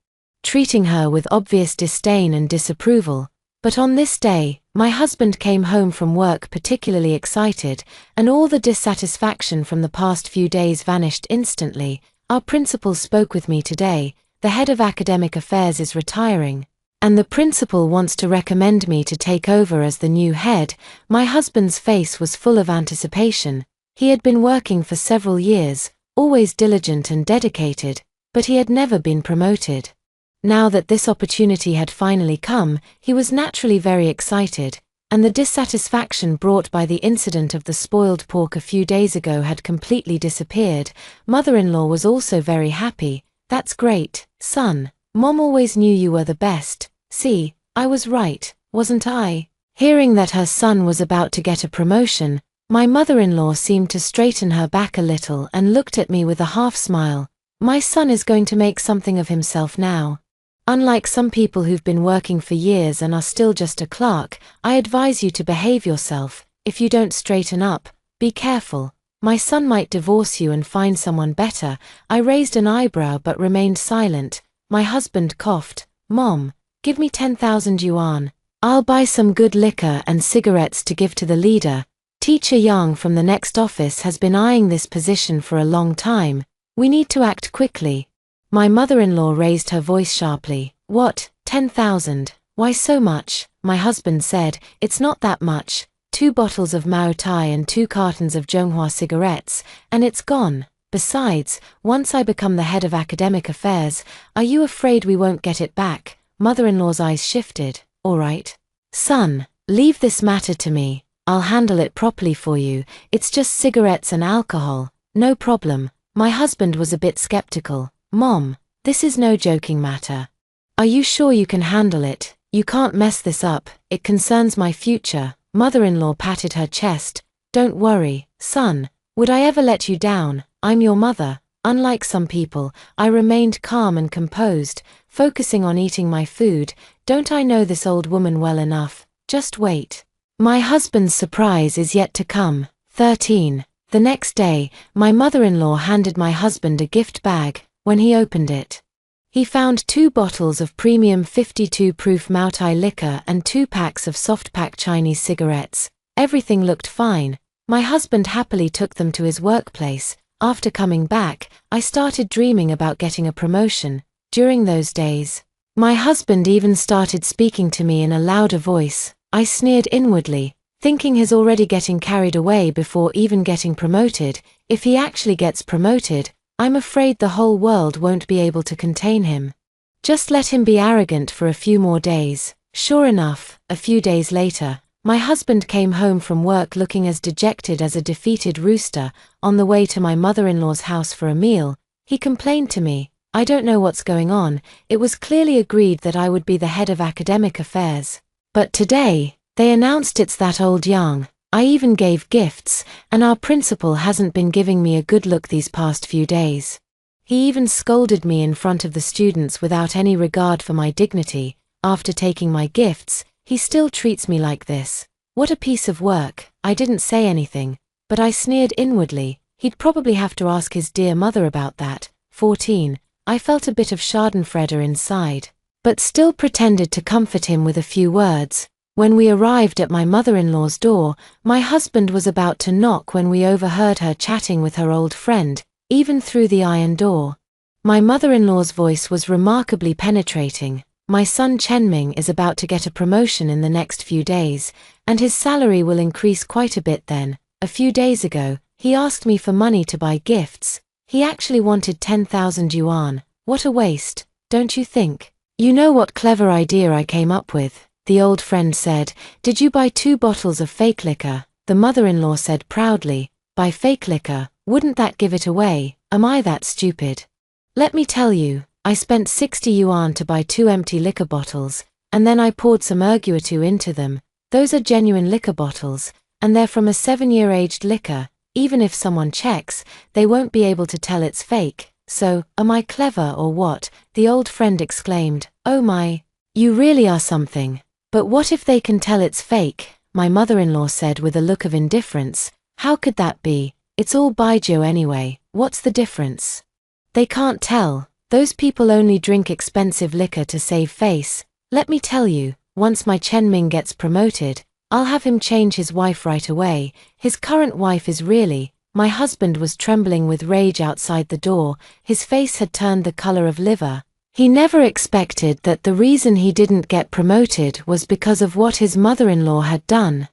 treating her with obvious disdain and disapproval. But on this day, my husband came home from work particularly excited, and all the dissatisfaction from the past few days vanished instantly. Our principal spoke with me today. The head of academic affairs is retiring, and the principal wants to recommend me to take over as the new head. My husband's face was full of anticipation. He had been working for several years, always diligent and dedicated, but he had never been promoted. Now that this opportunity had finally come, he was naturally very excited, and the dissatisfaction brought by the incident of the spoiled pork a few days ago had completely disappeared. Mother-in-law was also very happy. That's great, son. Mom always knew you were the best. See, I was right, wasn't I? Hearing that her son was about to get a promotion, my mother-in-law seemed to straighten her back a little and looked at me with a half smile. My son is going to make something of himself now. Unlike some people who've been working for years and are still just a clerk, I advise you to behave yourself. If you don't straighten up, be careful. My son might divorce you and find someone better. I raised an eyebrow but remained silent. My husband coughed. Mom, give me 10,000 yuan. I'll buy some good liquor and cigarettes to give to the leader. Teacher Yang from the next office has been eyeing this position for a long time. We need to act quickly. My mother-in-law raised her voice sharply. What, 10,000? Why so much? My husband said, it's not that much. 2 bottles of Mao Tai and 2 cartons of Zhonghua cigarettes, and it's gone. Besides, once I become the head of academic affairs, are you afraid we won't get it back? Mother-in-law's eyes shifted. All right. Son, leave this matter to me. I'll handle it properly for you. It's just cigarettes and alcohol. No problem. My husband was a bit skeptical. Mom, this is no joking matter. Are you sure you can handle it? You can't mess this up. It concerns my future. Mother-in-law patted her chest. Don't worry, son. Would I ever let you down? I'm your mother. Unlike some people, I remained calm and composed, focusing on eating my food. Don't I know this old woman well enough? Just wait. My husband's surprise is yet to come. 13. The next day, my mother-in-law handed my husband a gift bag. When he opened it, he found 2 bottles of premium 52 proof Mao Tai liquor and 2 packs of soft-pack Chinese cigarettes. Everything looked fine. My husband happily took them to his workplace. After coming back, I started dreaming about getting a promotion. During those days, my husband even started speaking to me in a louder voice. I sneered inwardly, thinking he's already getting carried away before even getting promoted. If he actually gets promoted, I'm afraid the whole world won't be able to contain him. Just let him be arrogant for a few more days. Sure enough, a few days later, my husband came home from work looking as dejected as a defeated rooster. On the way to my mother-in-law's house for a meal, he complained to me. I don't know what's going on. It was clearly agreed that I would be the head of academic affairs. But today, they announced it's that old Yang. I even gave gifts, and our principal hasn't been giving me a good look these past few days. He even scolded me in front of the students without any regard for my dignity. After taking my gifts, he still treats me like this. What a piece of work. I didn't say anything, but I sneered inwardly. He'd probably have to ask his dear mother about that. 14. I felt a bit of schadenfreude inside, but still pretended to comfort him with a few words. When we arrived at my mother-in-law's door, my husband was about to knock when we overheard her chatting with her old friend, even through the iron door. My mother-in-law's voice was remarkably penetrating. My son Chenming is about to get a promotion in the next few days, and his salary will increase quite a bit then. A few days ago, he asked me for money to buy gifts. He actually wanted 10,000 yuan. What a waste, don't you think? You know what clever idea I came up with, the old friend said. Did you buy 2 bottles of fake liquor? The mother-in-law said proudly. Buy fake liquor, wouldn't that give it away? Am I that stupid? Let me tell you, I spent 60 yuan to buy 2 empty liquor bottles, and then I poured some erguatu into them. Those are genuine liquor bottles, and they're from a 7-year aged liquor. Even if someone checks, they won't be able to tell it's fake. So, am I clever or what? The old friend exclaimed. Oh my, you really are something. But what if they can tell it's fake? My mother-in-law said with a look of indifference. How could that be? It's all baijiu anyway, what's the difference? They can't tell. Those people only drink expensive liquor to save face. Let me tell you, once my Chen Ming gets promoted, I'll have him change his wife right away. His current wife is really... My husband was trembling with rage outside the door. His face had turned the color of liver. He never expected that the reason he didn't get promoted was because of what his mother-in-law had done.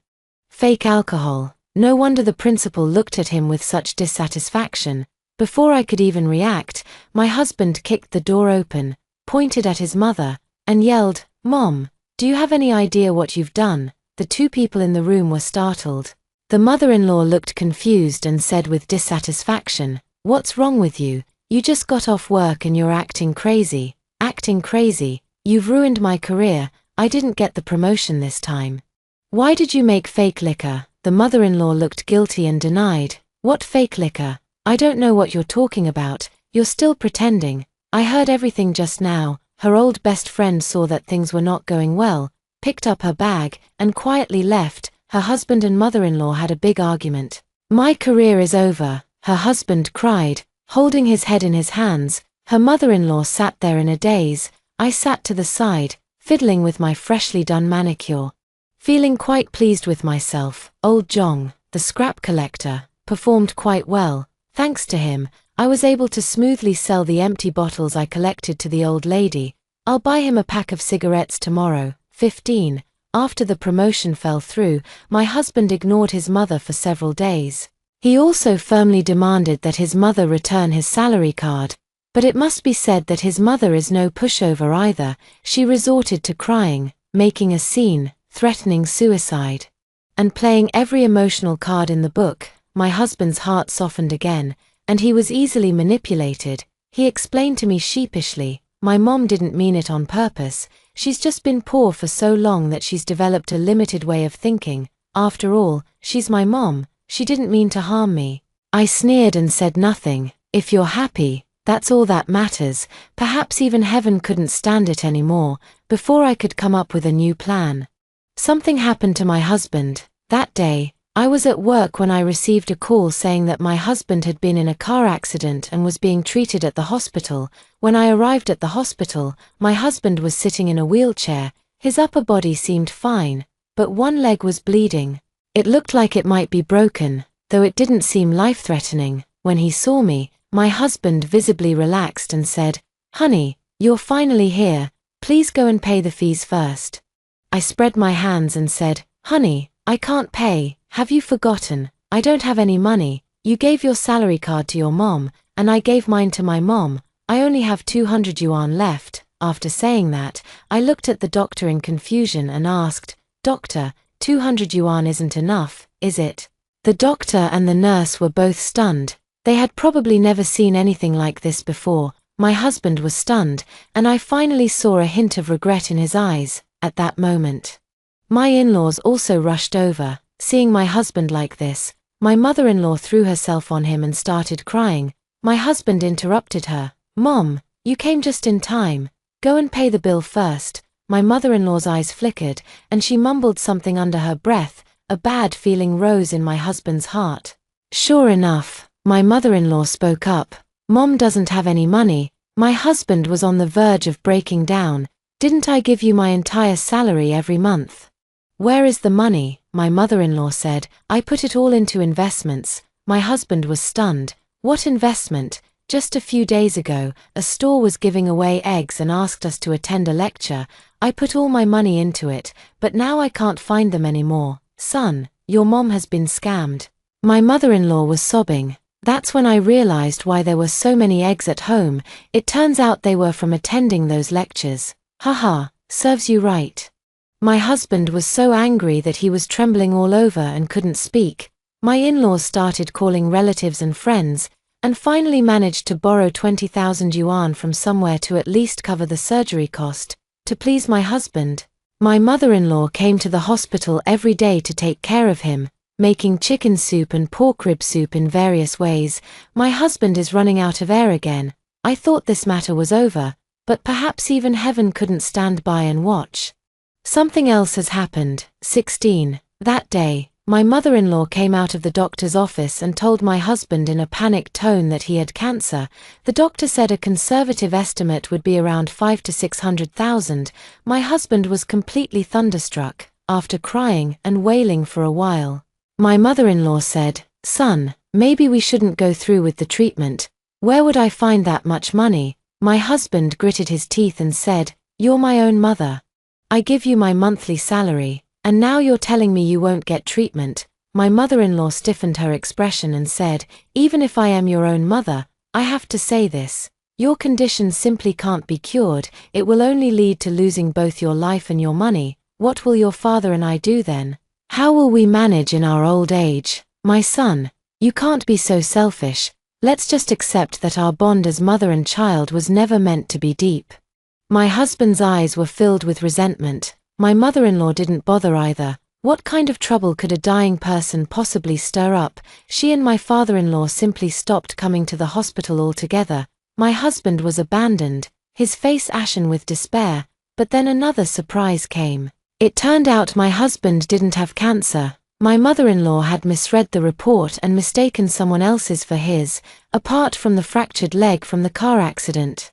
Fake alcohol. No wonder the principal looked at him with such dissatisfaction. Before I could even react, my husband kicked the door open, pointed at his mother, and yelled, "Mom, do you have any idea what you've done?" The 2 people in the room were startled. The mother-in-law looked confused and said with dissatisfaction, "What's wrong with you? You just got off work and you're acting crazy. Acting crazy? You've ruined my career. I didn't get the promotion this time. Why did you make fake liquor?" The mother-in-law looked guilty and denied. "What fake liquor? I don't know what you're talking about. You're still pretending. I heard everything just now." Her old best friend saw that things were not going well, picked up her bag, and quietly left. Her husband and mother-in-law had a big argument. "My career is over," her husband cried, holding his head in his hands. Her mother-in-law sat there in a daze. I sat to the side, fiddling with my freshly done manicure, feeling quite pleased with myself. Old Zhong, the scrap collector, performed quite well. Thanks to him, I was able to smoothly sell the empty bottles I collected to the old lady. I'll buy him a pack of cigarettes tomorrow. 15. After the promotion fell through, my husband ignored his mother for several days. He also firmly demanded that his mother return his salary card. But it must be said that his mother is no pushover either. She resorted to crying, making a scene, threatening suicide, and playing every emotional card in the book. My husband's heart softened again, and he was easily manipulated. He explained to me sheepishly, "My mom didn't mean it on purpose. She's just been poor for so long that she's developed a limited way of thinking. After all, she's my mom. She didn't mean to harm me." I sneered and said nothing. "If you're happy, that's all that matters." Perhaps even heaven couldn't stand it anymore. Before I could come up with a new plan, something happened to my husband. That day, I was at work when I received a call saying that my husband had been in a car accident and was being treated at the hospital. When I arrived at the hospital, my husband was sitting in a wheelchair. His upper body seemed fine, but one leg was bleeding. It looked like it might be broken, though it didn't seem life-threatening. When he saw me, my husband visibly relaxed and said, "Honey, you're finally here. Please go and pay the fees first." I spread my hands and said, "Honey, I can't pay. Have you forgotten? I don't have any money. You gave your salary card to your mom, and I gave mine to my mom. I only have 200 yuan left." After saying that, I looked at the doctor in confusion and asked, "Doctor, 200 yuan isn't enough, is it?" The doctor and the nurse were both stunned. They had probably never seen anything like this before. My husband was stunned, and I finally saw a hint of regret in his eyes. At that moment, my in-laws also rushed over. Seeing my husband like this, my mother-in-law threw herself on him and started crying. My husband interrupted her. "Mom, you came just in time. Go and pay the bill first." My mother-in-law's eyes flickered, and she mumbled something under her breath. A bad feeling rose in my husband's heart. Sure enough, my mother-in-law spoke up. "Mom doesn't have any money." My husband was on the verge of breaking down. "Didn't I give you my entire salary every month? Where is the money?" My mother-in-law said. "I put it all into investments." My husband was stunned. "What investment? Just a few days ago, a store was giving away eggs and asked us to attend a lecture. I put all my money into it, but now I can't find them anymore. Son, your mom has been scammed." My mother-in-law was sobbing. That's when I realized why there were so many eggs at home. It turns out they were from attending those lectures. Haha, serves you right. My husband was so angry that he was trembling all over and couldn't speak. My in-laws started calling relatives and friends, and finally managed to borrow 20,000 yuan from somewhere to at least cover the surgery cost. To please my husband, my mother-in-law came to the hospital every day to take care of him, making chicken soup and pork rib soup in various ways. My husband is running out of air again. I thought this matter was over, but perhaps even heaven couldn't stand by and watch. Something else has happened. 16. That day, my mother-in-law came out of the doctor's office and told my husband in a panicked tone that he had cancer. The doctor said a conservative estimate would be around 500 to 600,000. My husband was completely thunderstruck, after crying and wailing for a while. My mother-in-law said, "Son, maybe we shouldn't go through with the treatment. Where would I find that much money?" My husband gritted his teeth and said, "You're my own mother. I give you my monthly salary, and now you're telling me you won't get treatment." My mother-in-law stiffened her expression and said, "Even if I am your own mother, I have to say this. Your condition simply can't be cured. It will only lead to losing both your life and your money. What will your father and I do then? How will we manage in our old age? My son, you can't be so selfish. Let's just accept that our bond as mother and child was never meant to be deep." My husband's eyes were filled with resentment. My mother-in-law didn't bother either. What kind of trouble could a dying person possibly stir up? She and my father-in-law simply stopped coming to the hospital altogether. My husband was abandoned, his face ashen with despair, but then another surprise came. It turned out my husband didn't have cancer. My mother-in-law had misread the report and mistaken someone else's for his, apart from the fractured leg from the car accident.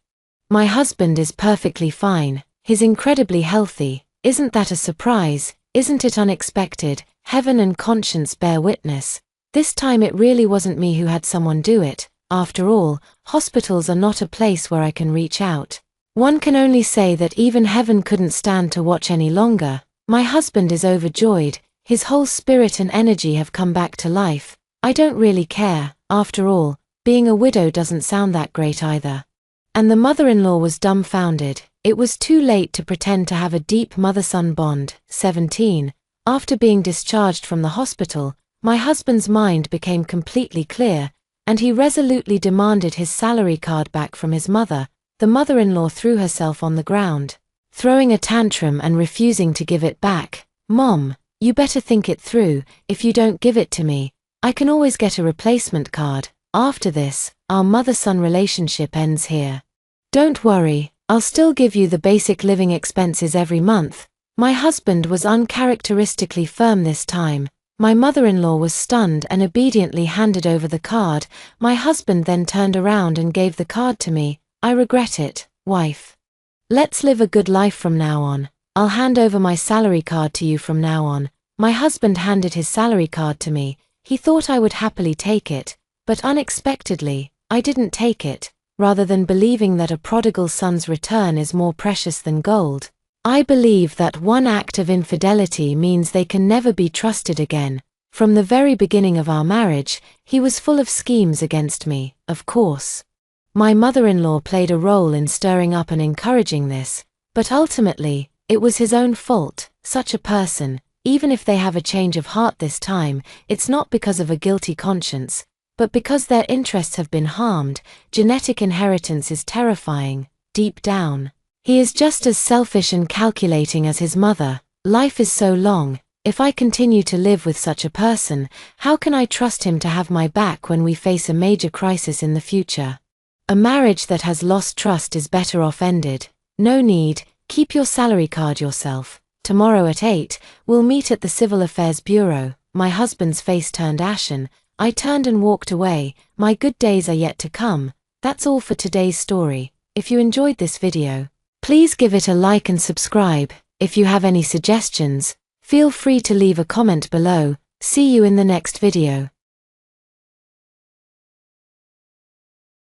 My husband is perfectly fine. He's incredibly healthy. Isn't that a surprise? Isn't it unexpected? Heaven and conscience bear witness. This time it really wasn't me who had someone do it. After all, hospitals are not a place where I can reach out. One can only say that even heaven couldn't stand to watch any longer. My husband is overjoyed. His whole spirit and energy have come back to life. I don't really care. After all, being a widow doesn't sound that great either. And the mother-in-law was dumbfounded. It was too late to pretend to have a deep mother-son bond. 17. After being discharged from the hospital, my husband's mind became completely clear, and he resolutely demanded his salary card back from his mother. The mother-in-law threw herself on the ground, throwing a tantrum and refusing to give it back. "Mom, you better think it through. If you don't give it to me, I can always get a replacement card. After this, our mother-son relationship ends here. Don't worry, I'll still give you the basic living expenses every month." My husband was uncharacteristically firm this time. My mother-in-law was stunned and obediently handed over the card. My husband then turned around and gave the card to me. "I regret it, wife. Let's live a good life from now on. I'll hand over my salary card to you from now on." My husband handed his salary card to me. He thought I would happily take it, but unexpectedly, I didn't take it. Rather than believing that a prodigal son's return is more precious than gold, I believe that one act of infidelity means they can never be trusted again. From the very beginning of our marriage, he was full of schemes against me, of course. My mother-in-law played a role in stirring up and encouraging this, but ultimately, it was his own fault. Such a person, even if they have a change of heart this time, it's not because of a guilty conscience, but because their interests have been harmed. Genetic inheritance is terrifying, deep down. He is just as selfish and calculating as his mother. Life is so long. If I continue to live with such a person, how can I trust him to have my back when we face a major crisis in the future? A marriage that has lost trust is better off ended. No need, keep your salary card yourself. Tomorrow at 8, we'll meet at the Civil Affairs Bureau. My husband's face turned ashen. I turned and walked away. My good days are yet to come. That's all for today's story. If you enjoyed this video, please give it a like and subscribe. If you have any suggestions, feel free to leave a comment below. See you in the next video.